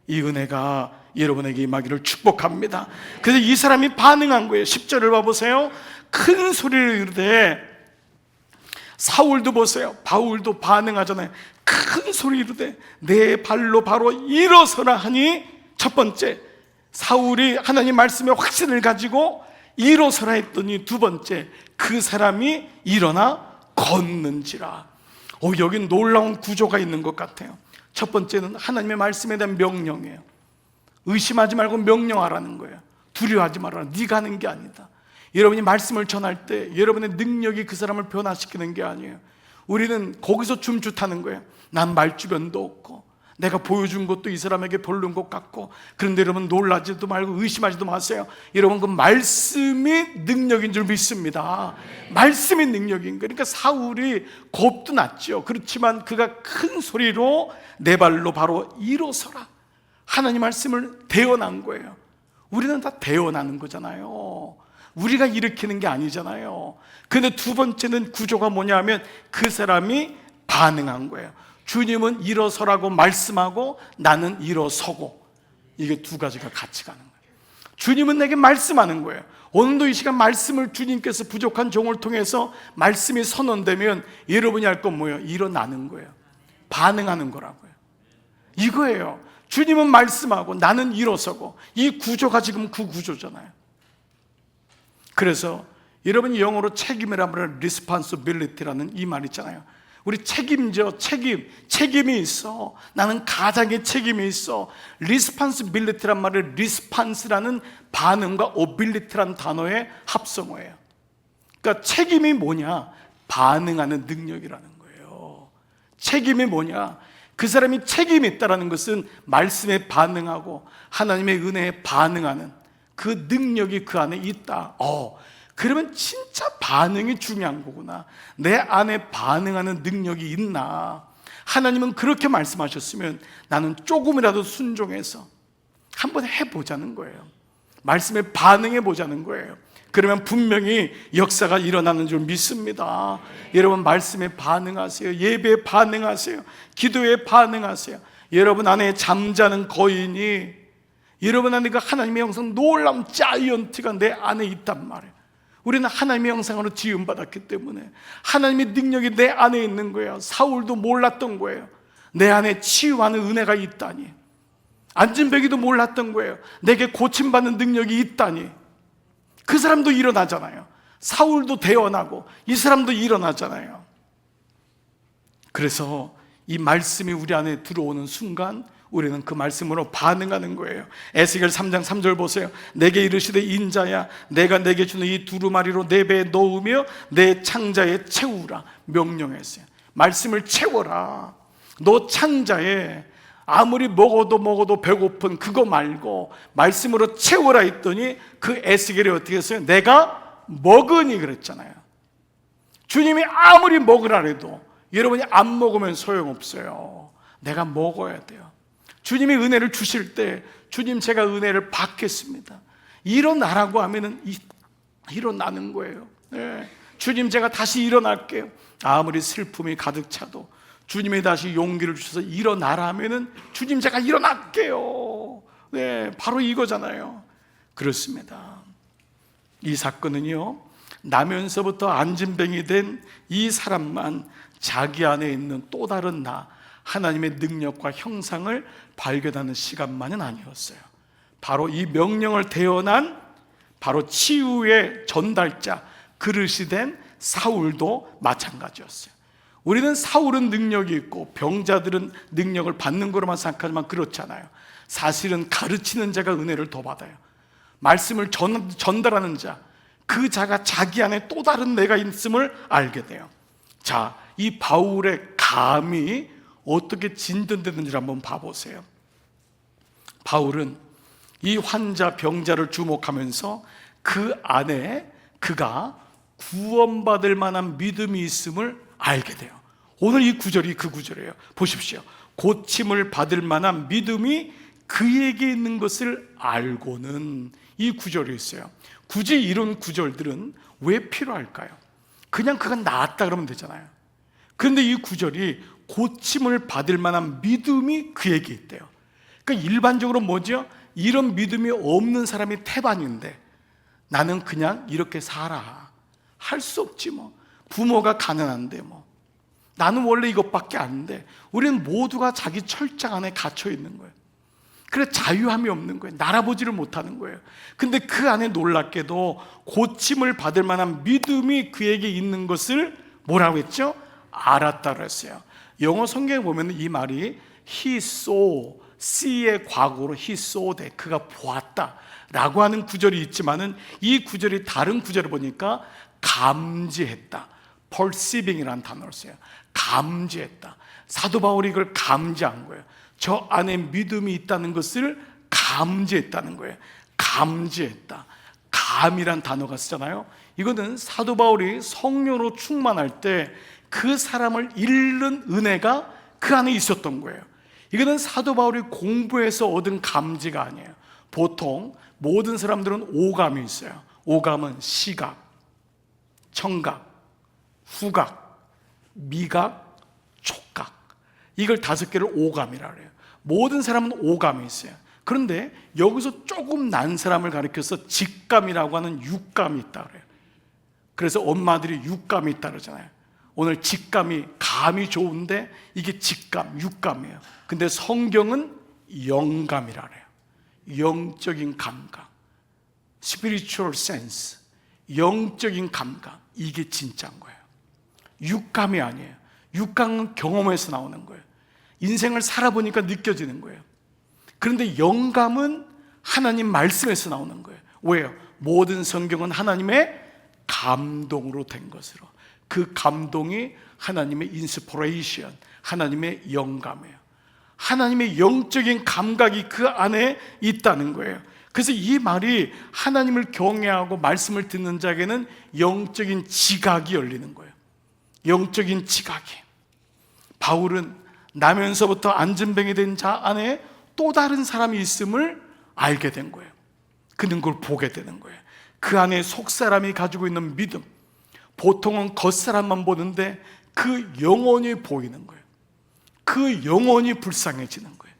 이 은혜가 여러분에게 임하기를 축복합니다. 그래서 이 사람이 반응한 거예요. 10절을 봐보세요. 큰 소리를 이르되, 사울도 보세요. 바울도 반응하잖아요. 큰 소리 이르되 내 발로 바로 일어서라 하니, 첫 번째 사울이 하나님 말씀에 확신을 가지고 일어서라 했더니, 두 번째 그 사람이 일어나 걷는지라. 여긴 놀라운 구조가 있는 것 같아요. 첫 번째는 하나님의 말씀에 대한 명령이에요. 의심하지 말고 명령하라는 거예요. 두려워하지 말아라. 네가 하는 게 아니다. 여러분이 말씀을 전할 때 여러분의 능력이 그 사람을 변화시키는 게 아니에요. 우리는 거기서 춤추 타는 거예요. 난 말주변도 없고, 내가 보여준 것도 이 사람에게 별로인 것 같고. 그런데 여러분 놀라지도 말고 의심하지도 마세요. 여러분 그 말씀이 능력인 줄 믿습니다. 말씀이 능력인 거예요. 그러니까 사울이 겁도 났죠. 그렇지만 그가 큰 소리로 내 발로 바로 일어서라, 하나님 말씀을 대언한 거예요. 우리는 다 대언하는 거잖아요. 우리가 일으키는 게 아니잖아요. 근데 두 번째는 구조가 뭐냐면, 그 사람이 반응한 거예요. 주님은 일어서라고 말씀하고 나는 일어서고, 이게 두 가지가 같이 가는 거예요. 주님은 내게 말씀하는 거예요. 오늘도 이 시간 말씀을 주님께서 부족한 종을 통해서 말씀이 선언되면 여러분이 할 건 뭐예요? 일어나는 거예요. 반응하는 거라고요. 이거예요. 주님은 말씀하고 나는 일어서고, 이 구조가 지금 그 구조잖아요. 그래서 여러분이 영어로 책임이라는 말은 responsibility라는 이 말 있잖아요. 우리 책임져, 책임이 있어. 나는 가장의 책임이 있어. responsibility란 말은 response라는 반응과 ability라는 단어의 합성어예요. 그러니까 책임이 뭐냐? 반응하는 능력이라는 거예요. 책임이 뭐냐? 그 사람이 책임이 있다는 것은 말씀에 반응하고 하나님의 은혜에 반응하는 그 능력이 그 안에 있다. 그러면 진짜 반응이 중요한 거구나. 내 안에 반응하는 능력이 있나? 하나님은 그렇게 말씀하셨으면 나는 조금이라도 순종해서 한번 해보자는 거예요. 말씀에 반응해 보자는 거예요. 그러면 분명히 역사가 일어나는 줄 믿습니다. 여러분, 말씀에 반응하세요. 예배에 반응하세요. 기도에 반응하세요. 여러분 안에 잠자는 거인이, 여러분 안에 그 하나님의 형상 놀라운 자이언트가 내 안에 있단 말이에요. 우리는 하나님의 형상으로 지음받았기 때문에 하나님의 능력이 내 안에 있는 거예요. 사울도 몰랐던 거예요. 내 안에 치유하는 은혜가 있다니. 안진뱅이도 몰랐던 거예요. 내게 고침받는 능력이 있다니. 그 사람도 일어나잖아요. 사울도 대언하고 이 사람도 일어나잖아요. 그래서 이 말씀이 우리 안에 들어오는 순간 우리는 그 말씀으로 반응하는 거예요. 에스겔 3장 3절 보세요. 내게 이르시되 인자야, 내가 내게 주는 이 두루마리로 내 배에 넣으며 내 창자에 채우라 명령했어요. 말씀을 채워라. 너 창자에 아무리 먹어도 배고픈 그거 말고 말씀으로 채워라 했더니 그 에스겔이 어떻게 했어요? 내가 먹으니 그랬잖아요. 주님이 아무리 먹으라 해도 여러분이 안 먹으면 소용없어요. 내가 먹어야 돼요. 주님이 은혜를 주실 때 주님 제가 은혜를 받겠습니다. 일어나라고 하면은 일어나는 거예요. 네. 주님 제가 다시 일어날게요. 아무리 슬픔이 가득 차도 주님이 다시 용기를 주셔서 일어나라 하면은 주님 제가 일어날게요. 네, 바로 이거잖아요. 그렇습니다. 이 사건은요, 나면서부터 안진뱅이 된 이 사람만 자기 안에 있는 또 다른 나, 하나님의 능력과 형상을 발견하는 시간만은 아니었어요. 바로 이 명령을 대언한 바로 치유의 전달자, 그릇이 된 사울도 마찬가지였어요. 우리는 사울은 능력이 있고 병자들은 능력을 받는 거로만 생각하지만 그렇잖아요. 사실은 가르치는 자가 은혜를 더 받아요. 말씀을 전달하는 자, 그 자가 자기 안에 또 다른 내가 있음을 알게 돼요. 자, 이 바울의 감이 어떻게 진전되는지 한번 봐보세요. 바울은 이 환자, 병자를 주목하면서 그 안에 그가 구원받을 만한 믿음이 있음을 알게 돼요. 오늘 이 구절이 그 구절이에요. 보십시오. 고침을 받을 만한 믿음이 그에게 있는 것을 알고는, 이 구절이 있어요. 굳이 이런 구절들은 왜 필요할까요? 그냥 그가 나았다 그러면 되잖아요. 그런데 이 구절이 고침을 받을 만한 믿음이 그에게 있대요. 그러니까 일반적으로 뭐죠? 이런 믿음이 없는 사람이 태반인데 나는 그냥 이렇게 살아. 할 수 없지 뭐. 부모가 가난한데 뭐. 나는 원래 이것밖에 안 돼. 우리는 모두가 자기 철장 안에 갇혀 있는 거예요. 그래 자유함이 없는 거예요. 날아보지를 못하는 거예요. 근데 그 안에 놀랍게도 고침을 받을 만한 믿음이 그에게 있는 것을 뭐라고 했죠? 알았다 그랬어요. 영어 성경에 보면 이 말이 he saw, see의 과거로 he saw that, 그가 보았다 라고 하는 구절이 있지만은 이 구절이 다른 구절을 보니까 감지했다, perceiving이라는 단어를 써요. 감지했다. 사도 바울이 이걸 감지한 거예요. 저 안에 믿음이 있다는 것을 감지했다는 거예요. 감지했다. 감이란 단어가 쓰잖아요. 이거는 사도 바울이 성령으로 충만할 때 그 사람을 잃는 은혜가 그 안에 있었던 거예요. 이거는 사도 바울이 공부해서 얻은 감지가 아니에요. 보통 모든 사람들은 오감이 있어요. 오감은 시각, 청각, 후각, 미각, 촉각, 이걸 5개를 오감이라 그래요. 모든 사람은 오감이 있어요. 그런데 여기서 조금 난 사람을 가리켜서 직감이라고 하는 육감이 있다 그래요. 그래서 엄마들이 육감이 있다 그러잖아요. 오늘 직감이, 감이 좋은데 이게 직감, 육감이에요. 근데 성경은 영감이라 그래요. 영적인 감각, spiritual sense, 영적인 감각, 이게 진짜인 거예요. 육감이 아니에요. 육감은 경험에서 나오는 거예요. 인생을 살아보니까 느껴지는 거예요. 그런데 영감은 하나님 말씀에서 나오는 거예요. 왜요? 모든 성경은 하나님의 감동으로 된 것으로. 그 감동이 하나님의 인스피레이션, 하나님의 영감이에요. 하나님의 영적인 감각이 그 안에 있다는 거예요. 그래서 이 말이 하나님을 경외하고 말씀을 듣는 자에게는 영적인 지각이 열리는 거예요. 영적인 지각이. 바울은 나면서부터 안진뱅이 된 자 안에 또 다른 사람이 있음을 알게 된 거예요. 그는 그걸 보게 되는 거예요. 그 안에 속사람이 가지고 있는 믿음, 보통은 겉사람만 보는데 그 영혼이 보이는 거예요. 그 영혼이 불쌍해지는 거예요.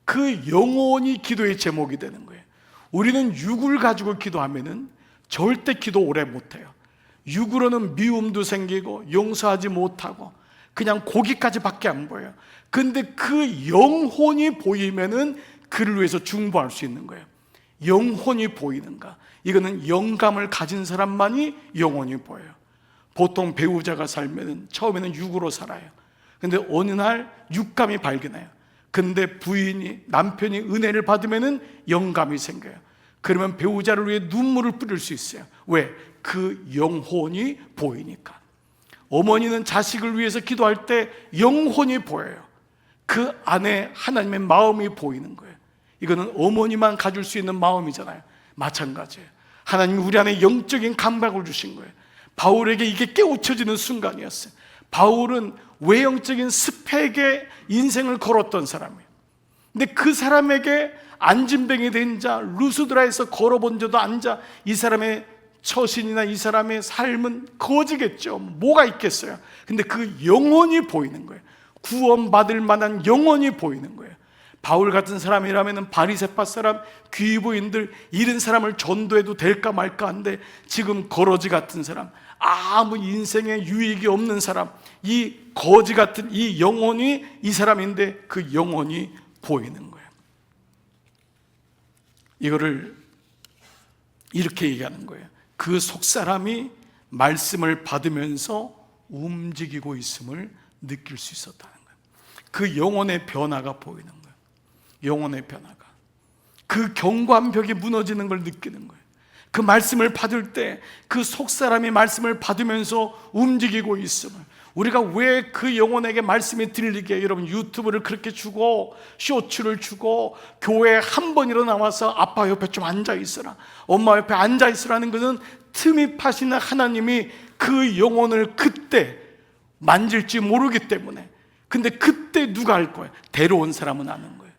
그 영혼이 기도의 제목이 되는 거예요. 우리는 육을 가지고 기도하면은 절대 기도 오래 못해요. 육으로는 미움도 생기고 용서하지 못하고 그냥 고기까지 밖에 안 보여요. 근데 그 영혼이 보이면은 그를 위해서 중보할 수 있는 거예요. 영혼이 보이는가? 이거는 영감을 가진 사람만이 영혼이 보여요. 보통 배우자가 살면은 처음에는 육으로 살아요. 근데 어느 날 육감이 발견해요. 근데 부인이, 남편이 은혜를 받으면은 영감이 생겨요. 그러면 배우자를 위해 눈물을 뿌릴 수 있어요. 왜? 그 영혼이 보이니까. 어머니는 자식을 위해서 기도할 때 영혼이 보여요. 그 안에 하나님의 마음이 보이는 거예요. 이거는 어머니만 가질 수 있는 마음이잖아요. 마찬가지예요. 하나님이 우리 안에 영적인 감각을 주신 거예요. 바울에게 이게 깨우쳐지는 순간이었어요. 바울은 외형적인 스펙의 인생을 걸었던 사람이에요. 근데 그 사람에게 안진뱅이 된 자, 루스드라에서 걸어본 자도 앉아, 이 사람의 처신이나 이 사람의 삶은 거지겠죠. 뭐가 있겠어요. 근데 그 영혼이 보이는 거예요. 구원받을 만한 영혼이 보이는 거예요. 바울 같은 사람이라면 바리새파 사람, 귀부인들 이런 사람을 전도해도 될까 말까 한데, 지금 거러지 같은 사람, 아무 인생에 유익이 없는 사람, 이 거지 같은 이 영혼이 이 사람인데 그 영혼이 보이는 거예요. 이거를 이렇게 얘기하는 거예요. 그 속사람이 말씀을 받으면서 움직이고 있음을 느낄 수 있었다는 거예요. 그 영혼의 변화가 보이는 거예요. 영혼의 변화가. 그 경관벽이 무너지는 걸 느끼는 거예요. 그 말씀을 받을 때 그 속사람이 말씀을 받으면서 움직이고 있음을. 우리가 왜 그 영혼에게 말씀이 들리게, 여러분 유튜브를 그렇게 주고 쇼츠를 주고 교회에 한 번이라도 나와서 아빠 옆에 좀 앉아 있어라, 엄마 옆에 앉아 있으라는 것은 틈이 파시는 하나님이 그 영혼을 그때 만질지 모르기 때문에. 근데 그때 누가 알 거예요? 데려온 사람은 아는 거예요.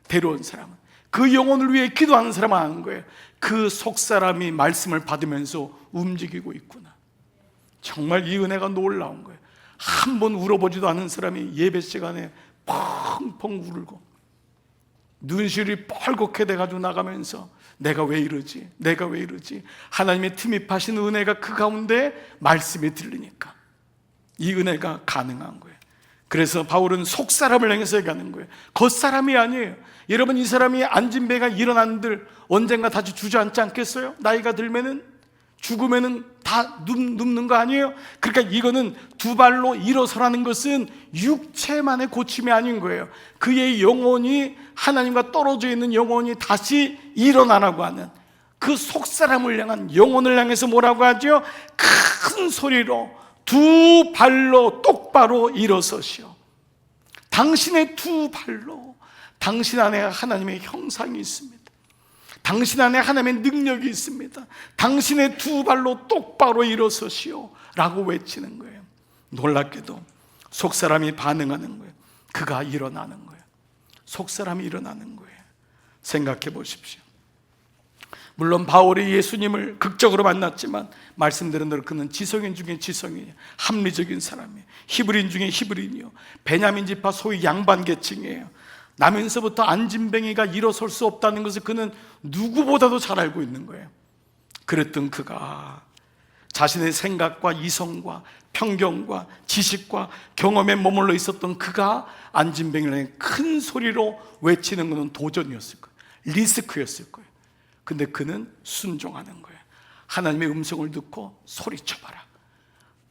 데려온 사람은, 그 영혼을 위해 기도하는 사람은 아는 거예요. 그 속사람이 말씀을 받으면서 움직이고 있구나. 정말 이 은혜가 놀라운 거예요. 한 번 울어보지도 않은 사람이 예배 시간에 펑펑 울고 눈시울이 뻘겋게 돼가지고 나가면서 내가 왜 이러지? 내가 왜 이러지? 하나님의 틈이 파신 은혜가 그 가운데 말씀이 들리니까 이 은혜가 가능한 거예요. 그래서 바울은 속사람을 향해서 얘기하는 거예요. 겉사람이 아니에요. 여러분, 이 사람이 안진뱅이가 일어난들 언젠가 다시 주저앉지 않겠어요? 나이가 들면은, 죽으면은 다 눕는 거 아니에요? 그러니까 이거는 두 발로 일어서라는 것은 육체만의 고침이 아닌 거예요. 그의 영혼이, 하나님과 떨어져 있는 영혼이 다시 일어나라고 하는, 그 속사람을 향한 영혼을 향해서 뭐라고 하죠? 큰 소리로 두 발로 똑바로 일어서시오. 당신의 두 발로, 당신 안에 하나님의 형상이 있습니다. 당신 안에 하나님의 능력이 있습니다. 당신의 두 발로 똑바로 일어서시오 라고 외치는 거예요. 놀랍게도 속사람이 반응하는 거예요. 그가 일어나는 거예요. 속사람이 일어나는 거예요. 생각해 보십시오. 물론 바울이 예수님을 극적으로 만났지만 말씀드린 대로 그는 지성인 중에 지성이에요. 합리적인 사람이에요. 히브리인 중에 히브리인이요, 베냐민 지파 소위 양반 계층이에요. 나면서부터 안진뱅이가 일어설 수 없다는 것을 그는 누구보다도 잘 알고 있는 거예요. 그랬던 그가 자신의 생각과 이성과 편견과 지식과 경험에 머물러 있었던 그가 안진뱅이를 향해 큰 소리로 외치는 것은 도전이었을 거예요. 리스크였을 거예요. 근데 그는 순종하는 거예요. 하나님의 음성을 듣고 소리쳐봐라.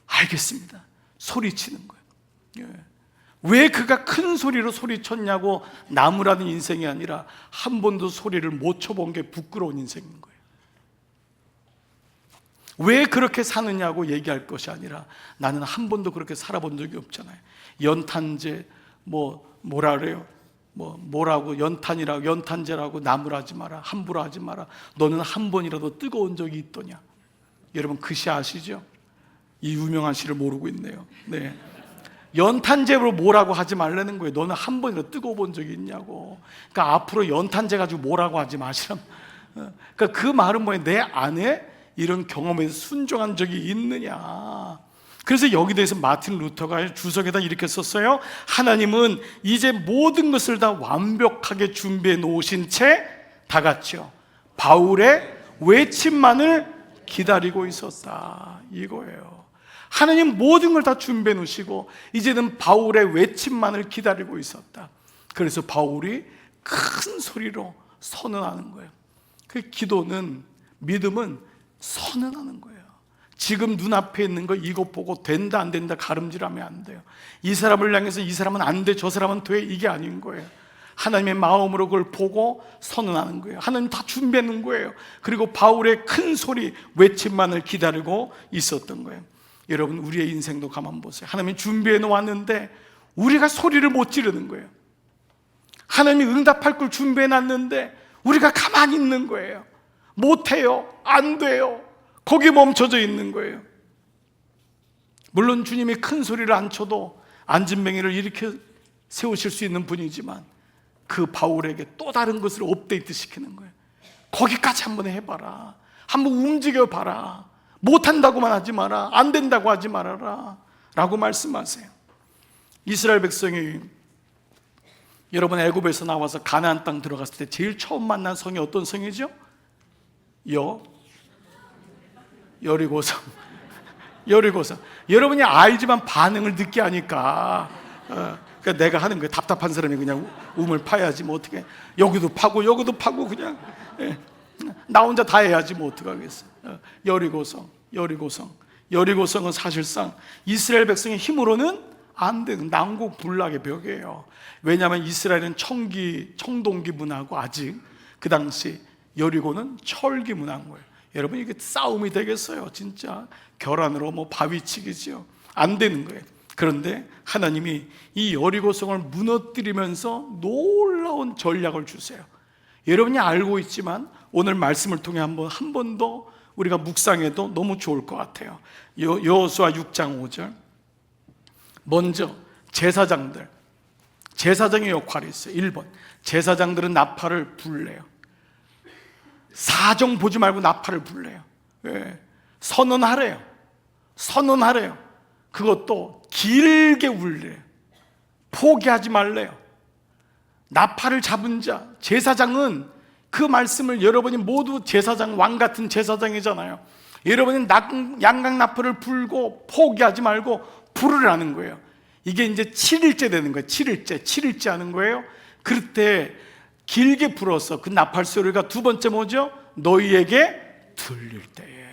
알겠습니다. 소리치는 거예요. 왜 그가 큰 소리로 소리쳤냐고 나무라는 인생이 아니라 한 번도 소리를 못 쳐본 게 부끄러운 인생인 거예요. 왜 그렇게 사느냐고 얘기할 것이 아니라 나는 한 번도 그렇게 살아본 적이 없잖아요. 연탄재 뭐라 그래요? 뭐라고 연탄이라고 연탄재라고 나무라지 마라, 함부로 하지 마라. 너는 한 번이라도 뜨거운 적이 있더냐? 여러분 그 시 아시죠? 이 유명한 시를 모르고 있네요. 네. 연탄재로 뭐라고 하지 말라는 거예요. 너는 한 번이라도 뜨거워 본 적이 있냐고. 그러니까 앞으로 연탄재 가지고 뭐라고 하지 마시라. 그러니까 그 말은 뭐예요? 내 안에 이런 경험에 순종한 적이 있느냐. 그래서 여기 대해서 마틴 루터가 주석에다 이렇게 썼어요. 하나님은 이제 모든 것을 다 완벽하게 준비해 놓으신 채 다 같이요 바울의 외침만을 기다리고 있었다, 이거예요. 하나님 모든 걸 다 준비해 놓으시고 이제는 바울의 외침만을 기다리고 있었다. 그래서 바울이 큰 소리로 선언하는 거예요. 그 기도는, 믿음은 선언하는 거예요. 지금 눈앞에 있는 거 이것 보고 된다 안 된다 가름질하면 안 돼요. 이 사람을 향해서 이 사람은 안 돼, 저 사람은 돼, 이게 아닌 거예요. 하나님의 마음으로 그걸 보고 선언하는 거예요. 하나님 다 준비하는 거예요. 그리고 바울의 큰 소리 외침만을 기다리고 있었던 거예요. 여러분 우리의 인생도 가만 보세요. 하나님이 준비해 놓았는데 우리가 소리를 못 지르는 거예요. 하나님이 응답할 걸 준비해 놨는데 우리가 가만히 있는 거예요. 못해요, 안 돼요, 거기 멈춰져 있는 거예요. 물론 주님이 큰 소리를 안 쳐도 안진뱅이를 일으켜 세우실 수 있는 분이지만 그 바울에게 또 다른 것을 업데이트 시키는 거예요. 거기까지 한번 해봐라, 한번 움직여봐라, 못한다고만 하지 마라, 안 된다고 하지 말아라 라고 말씀하세요. 이스라엘 백성이 여러분 애굽에서 나와서 가나안 땅 들어갔을 때 제일 처음 만난 성이 어떤 성이죠? 여리고성. 여리고성. 여러분이 알지만 반응을 늦게 하니까 그러니까 내가 하는 거예요. 답답한 사람이 그냥 우물 파야지 뭐 어떻게, 여기도 파고 여기도 파고 그냥 나 혼자 다 해야지 뭐 어떡하겠어요. 여리고성은 사실상 이스라엘 백성의 힘으로는 안 되는 난공불락의 벽이에요. 왜냐하면 이스라엘은 청동기 문화고 아직 그 당시 여리고는 철기 문화인 거예요. 여러분 이게 싸움이 되겠어요? 진짜 결안으로 바위치기죠. 안 되는 거예요. 그런데 하나님이 이 여리고성을 무너뜨리면서 놀라운 전략을 주세요. 여러분이 알고 있지만 오늘 말씀을 통해 한 번 더 우리가 묵상해도 너무 좋을 것 같아요. 여호수아 6장 5절. 먼저 제사장의 역할이 있어요. 1번 제사장들은 나팔을 불래요. 사정 보지 말고 나팔을 불래요. 선언하래요. 그것도 길게 울래요. 포기하지 말래요. 나팔을 잡은 자, 제사장은 그 말씀을, 여러분이 모두 제사장, 왕 같은 제사장이잖아요. 여러분이 양강나팔을 불고 포기하지 말고 부르라는 거예요. 이게 이제 7일째 되는 거예요. 7일째 하는 거예요. 그럴 때 길게 불어서 그 나팔 소리가 두 번째 뭐죠? 너희에게 들릴 때에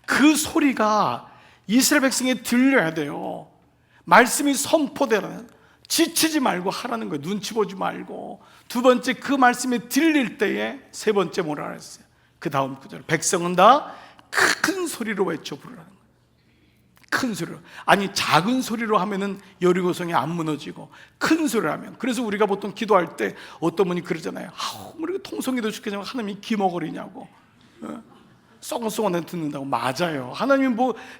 그 소리가 이스라엘 백성에 들려야 돼요. 말씀이 선포되라는, 지치지 말고 하라는 거예요. 눈치 보지 말고. 두 번째 그 말씀이 들릴 때에 세 번째 뭐라 그랬어요? 그 다음 구절, 백성은 다 큰 소리로 외쳐 부르라는 거예요. 큰 소리로. 아니 작은 소리로 하면은 여리고성이 안 무너지고 큰 소리로 하면, 그래서 우리가 보통 기도할 때 어떤 분이 그러잖아요. 우리가 통성기도 죽겠지만 하나님이 기먹으리냐고, 썩어썩어 듣는다고. 맞아요. 하나님이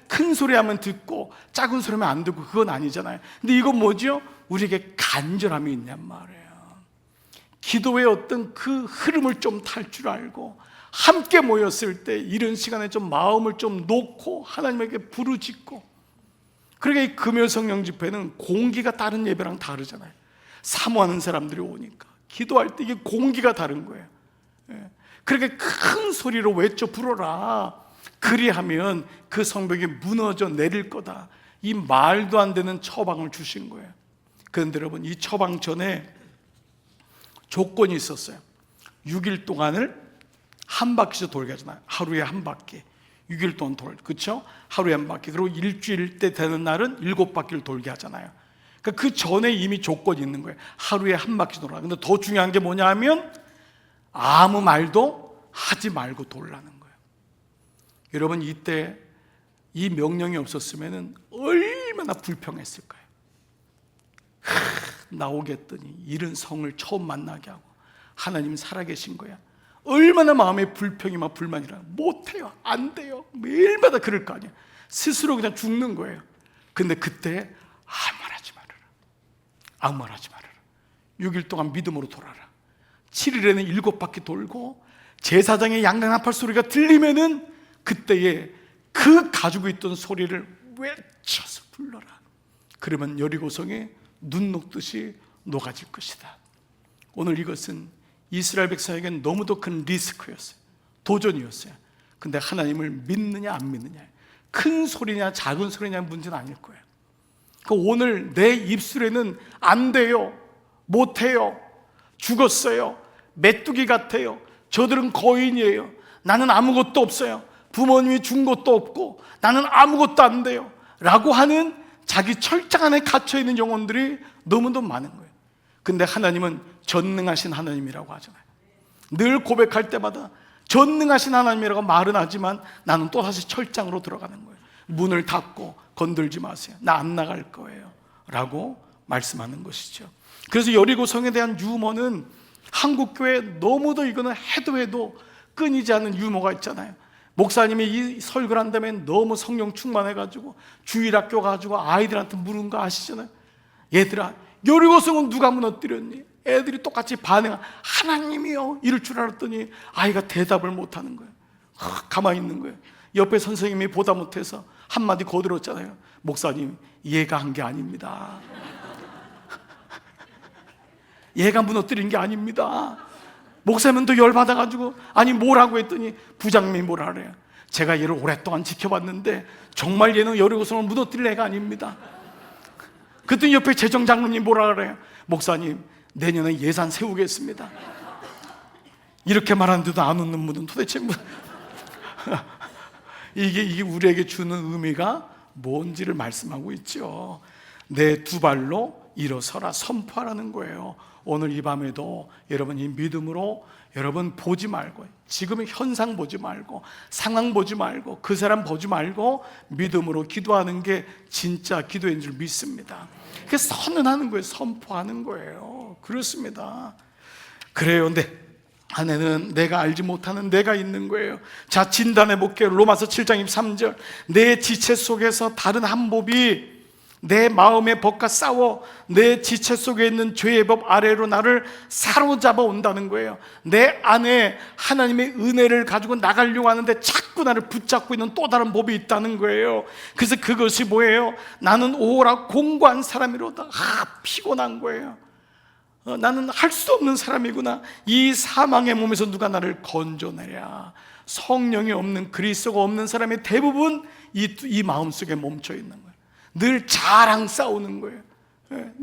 큰 소리 하면 듣고 작은 소리 하면 안 듣고 그건 아니잖아요. 근데 이건 뭐죠? 우리에게 간절함이 있냔 말이에요. 기도의 어떤 그 흐름을 좀 탈 줄 알고 함께 모였을 때 이런 시간에 좀 마음을 좀 놓고 하나님에게 부르짖고. 그러니까 이 금요 성령 집회는 공기가 다른 예배랑 다르잖아요. 사모하는 사람들이 오니까 기도할 때 이게 공기가 다른 거예요. 그렇게 큰 소리로 외쳐 부르라. 그리하면 그 성벽이 무너져 내릴 거다. 이 말도 안 되는 처방을 주신 거예요. 그런데 여러분 이 처방 전에 조건이 있었어요. 6일 동안을 한 바퀴씩 돌게 하잖아요. 하루에 한 바퀴. 6일 동안 그렇죠? 하루에 한 바퀴. 그리고 일주일 때 되는 날은 7바퀴를 돌게 하잖아요. 그러니까 그 전에 이미 조건이 있는 거예요. 하루에 한 바퀴 돌아. 근데 더 중요한 게 뭐냐 하면 아무 말도 하지 말고 돌라는 거예요. 여러분 이때 이 명령이 없었으면 얼마나 불평했을까요? 나오겠더니 이런 성을 처음 만나게 하고 하나님 살아계신 거야. 얼마나 마음에 불평이 막 불만이라 못해요, 안 돼요, 매일마다 그럴 거 아니야. 스스로 그냥 죽는 거예요. 근데 그때 아무 말 하지 말아라, 아무 말 하지 말아라. 6일 동안 믿음으로 돌아라. 7일에는 7바퀴 돌고 제사장의 양난합할 소리가 들리면은 그때에 그 가지고 있던 소리를 외쳐서 불러라. 그러면 여리고성에 눈 녹듯이 녹아질 것이다. 오늘 이것은 이스라엘 백성에겐 너무도 큰 리스크였어요. 도전이었어요. 근데 하나님을 믿느냐 안 믿느냐, 큰 소리냐 작은 소리냐 문제는 아닐 거예요. 오늘 내 입술에는 안 돼요, 못해요, 죽었어요, 메뚜기 같아요, 저들은 거인이에요, 나는 아무것도 없어요, 부모님이 준 것도 없고 나는 아무것도 안 돼요 라고 하는 자기 철장 안에 갇혀있는 영혼들이 너무도 많은 거예요. 근데 하나님은 전능하신 하나님이라고 하잖아요. 늘 고백할 때마다 전능하신 하나님이라고 말은 하지만 나는 또다시 철장으로 들어가는 거예요. 문을 닫고 건들지 마세요, 나 안 나갈 거예요 라고 말씀하는 것이죠. 그래서 여리고성에 대한 유머는 한국교회에 너무도 이거는 해도 끊이지 않는 유머가 있잖아요. 목사님이 이 설교를 한다면 너무 성령 충만해가지고 주일학교 가지고 아이들한테 물은 거 아시잖아요. 얘들아, 여리고성은 누가 무너뜨렸니? 애들이 똑같이 반응, 하나님이요 이럴 줄 알았더니 아이가 대답을 못하는 거예요. 가만히 있는 거예요. 옆에 선생님이 보다 못해서 한마디 거들었잖아요. 목사님, 얘가 한 게 아닙니다. 얘가 무너뜨린 게 아닙니다. 목사님은 또 열받아가지고 아니 뭐라고 했더니 부장님이 뭐라 그래요. 제가 얘를 오랫동안 지켜봤는데 정말 얘는 여리고성을 무너뜨릴 애가 아닙니다. 그랬더니 옆에 재정장로님 뭐라 그래요. 목사님, 내년에 예산 세우겠습니다. 이렇게 말하는데도 안 웃는 분은 도대체 이게 우리에게 주는 의미가 뭔지를 말씀하고 있죠. 내 두 발로 일어서라, 선포하라는 거예요. 오늘 이 밤에도 여러분 이 믿음으로 여러분 보지 말고, 지금의 현상 보지 말고, 상황 보지 말고, 그 사람 보지 말고 믿음으로 기도하는 게 진짜 기도인 줄 믿습니다. 그게 선언하는 거예요, 선포하는 거예요. 그렇습니다. 그래요. 근데 안에는 내가 알지 못하는 내가 있는 거예요. 자, 진단해 볼게요. 로마서 7장 23절. 내 지체 속에서 다른 한 법이 내 마음의 법과 싸워 내 지체 속에 있는 죄의 법 아래로 나를 사로잡아 온다는 거예요. 내 안에 하나님의 은혜를 가지고 나가려고 하는데 자꾸 나를 붙잡고 있는 또 다른 법이 있다는 거예요. 그래서 그것이 뭐예요? 나는 오라 공고한 사람이로다. 피곤한 거예요. 나는 할 수 없는 사람이구나. 이 사망의 몸에서 누가 나를 건져내랴. 성령이 없는, 그리스도가 없는 사람의 대부분 이 마음속에 멈춰 있는 거예요. 늘 자랑 싸우는 거예요.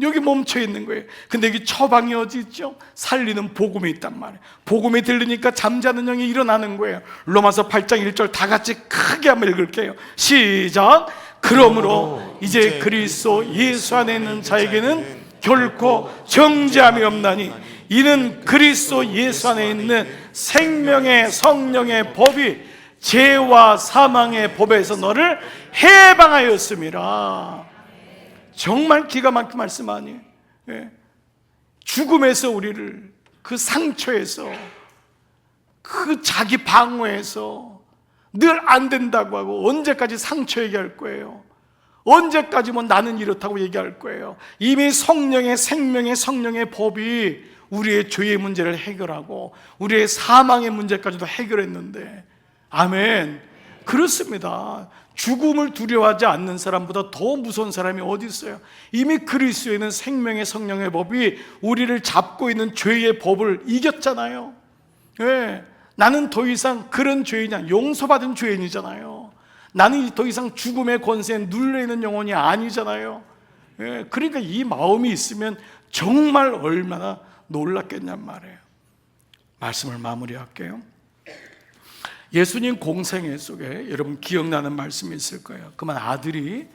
여기 멈춰 있는 거예요. 근데 여기 처방이 어디 있죠? 살리는 복음이 있단 말이에요. 복음이 들리니까 잠자는 영이 일어나는 거예요. 로마서 8장 1절 다 같이 크게 한번 읽을게요. 시작. 그러므로 이제 그리스도 예수 안에 있는 자에게는 결코 정죄함이 없나니 이는 그리스도 예수 안에 있는 생명의 성령의 법이 죄와 사망의 법에서 너를 해방하였음이라. 정말 기가 막힌 말씀 아니에요? 죽음에서 우리를, 그 상처에서, 그 자기 방어에서 늘 안 된다고 하고 언제까지 상처 얘기할 거예요? 언제까지 뭐 나는 이렇다고 얘기할 거예요? 이미 성령의 생명의 성령의 법이 우리의 죄의 문제를 해결하고 우리의 사망의 문제까지도 해결했는데, 아멘. 그렇습니다. 죽음을 두려워하지 않는 사람보다 더 무서운 사람이 어디 있어요? 이미 그리스도에는 생명의 성령의 법이 우리를 잡고 있는 죄의 법을 이겼잖아요. 나는 더 이상 그런 죄인이야, 용서받은 죄인이잖아요. 나는 더 이상 죽음의 권세에 눌려있는 영혼이 아니잖아요. 그러니까 이 마음이 있으면 정말 얼마나 놀랐겠냔 말이에요. 말씀을 마무리할게요. 예수님 공생애 속에 여러분 기억나는 말씀이 있을 거예요. 그만 아들이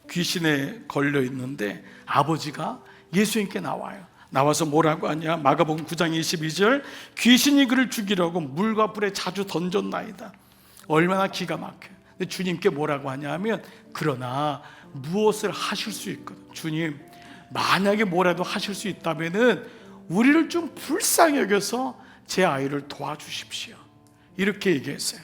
귀신에 걸려 있는데 아버지가 예수님께 나와요. 나와서 뭐라고 하냐? 마가복음 9장 22절. 귀신이 그를 죽이려고 물과 불에 자주 던졌나이다. 얼마나 기가 막혀요. 근데 주님께 뭐라고 하냐면 그러나 무엇을 하실 수 있거든. 주님 만약에 뭐라도 하실 수 있다면은 우리를 좀 불쌍히 여겨서 제 아이를 도와주십시오. 이렇게 얘기했어요.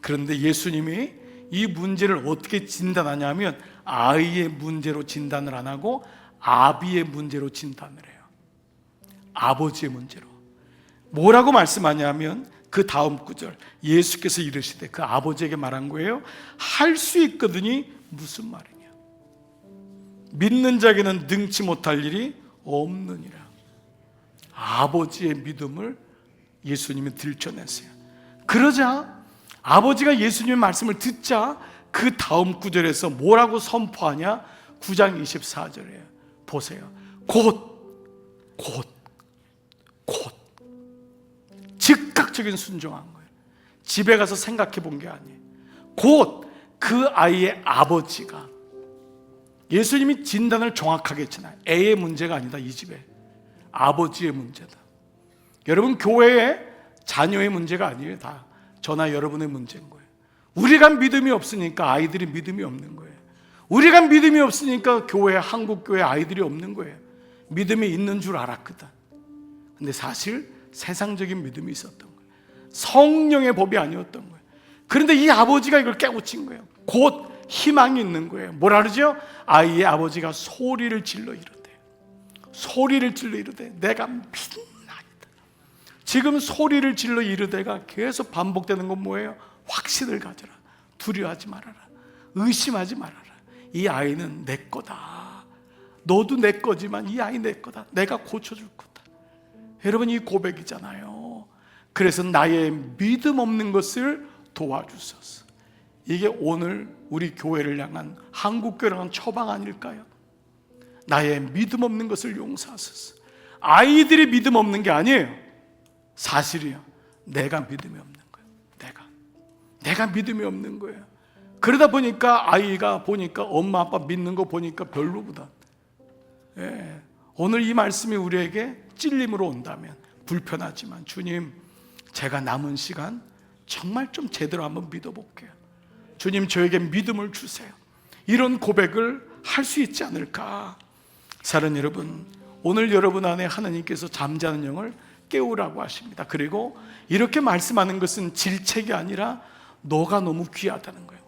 그런데 예수님이 이 문제를 어떻게 진단하냐면 아이의 문제로 진단을 안 하고 아비의 문제로 진단을 해요. 아버지의 문제로. 뭐라고 말씀하냐면 그 다음 구절 예수께서 이르시되 그 아버지에게 말한 거예요. 할 수 있거든이 무슨 말이냐. 믿는 자에게는 능치 못할 일이 없느니라. 아버지의 믿음을 예수님이 들춰냈어요. 그러자 아버지가 예수님의 말씀을 듣자 그 다음 구절에서 뭐라고 선포하냐. 9장 24절에 보세요. 곧 즉각적인 순종한 거예요. 집에 가서 생각해 본 게 아니에요. 곧 그 아이의 아버지가, 예수님이 진단을 정확하게 했잖아요. 애의 문제가 아니다. 이 집에 아버지의 문제다. 여러분 교회에 자녀의 문제가 아니에요. 다 저나 여러분의 문제인 거예요. 우리가 믿음이 없으니까 아이들이 믿음이 없는 거예요. 우리가 믿음이 없으니까 교회, 한국교회 아이들이 없는 거예요. 믿음이 있는 줄 알았거든. 근데 사실 세상적인 믿음이 있었던 거예요. 성령의 법이 아니었던 거예요. 그런데 이 아버지가 이걸 깨우친 거예요. 곧 희망이 있는 거예요. 뭐라 그러죠? 아이의 아버지가 소리를 질러 이르되 내가 믿나이다. 지금 소리를 질러 이르되가 계속 반복되는 건 뭐예요? 확신을 가져라. 두려워하지 말아라. 의심하지 말아라. 이 아이는 내 거다. 너도 내 거지만 이 아이 내 거다. 내가 고쳐줄 거다. 여러분 이 고백이잖아요. 그래서 나의 믿음 없는 것을 도와주소서. 이게 오늘 우리 교회를 향한, 한국교회를 향한 처방 아닐까요? 나의 믿음 없는 것을 용서하소서. 아이들이 믿음 없는 게 아니에요. 사실이요. 내가 믿음이 없는 거예요. 내가 믿음이 없는 거예요. 그러다 보니까 아이가 보니까 엄마 아빠 믿는 거 보니까 별로보다. 오늘 이 말씀이 우리에게 찔림으로 온다면 불편하지만 주님 제가 남은 시간 정말 좀 제대로 한번 믿어볼게요. 주님 저에게 믿음을 주세요. 이런 고백을 할 수 있지 않을까. 사랑하는 여러분, 오늘 여러분 안에 하나님께서 잠자는 영을 깨우라고 하십니다. 그리고 이렇게 말씀하는 것은 질책이 아니라 너가 너무 귀하다는 거예요.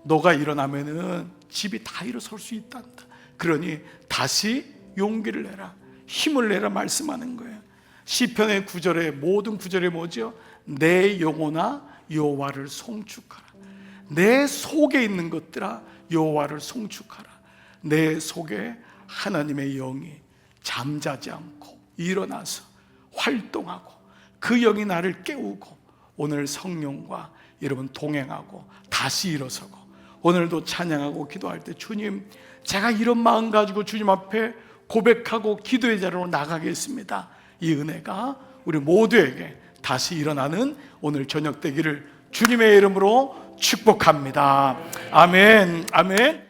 너가 일어나면은 집이 다 일어설 수 있단다. 그러니 다시 용기를 내라, 힘을 내라 말씀하는 거예요. 시편의 9절에 모든 9절에 뭐죠? 내 영혼아 여호와를 송축하라. 내 속에 있는 것들아 여호와를 송축하라. 내 속에 하나님의 영이 잠자지 않고 일어나서 활동하고 그 영이 나를 깨우고 오늘 성령과 여러분 동행하고 다시 일어서고 오늘도 찬양하고 기도할 때 주님 제가 이런 마음 가지고 주님 앞에 고백하고 기도의 자리로 나가겠습니다. 이 은혜가 우리 모두에게 다시 일어나는 오늘 저녁 되기를 주님의 이름으로 축복합니다. 아멘. 아멘.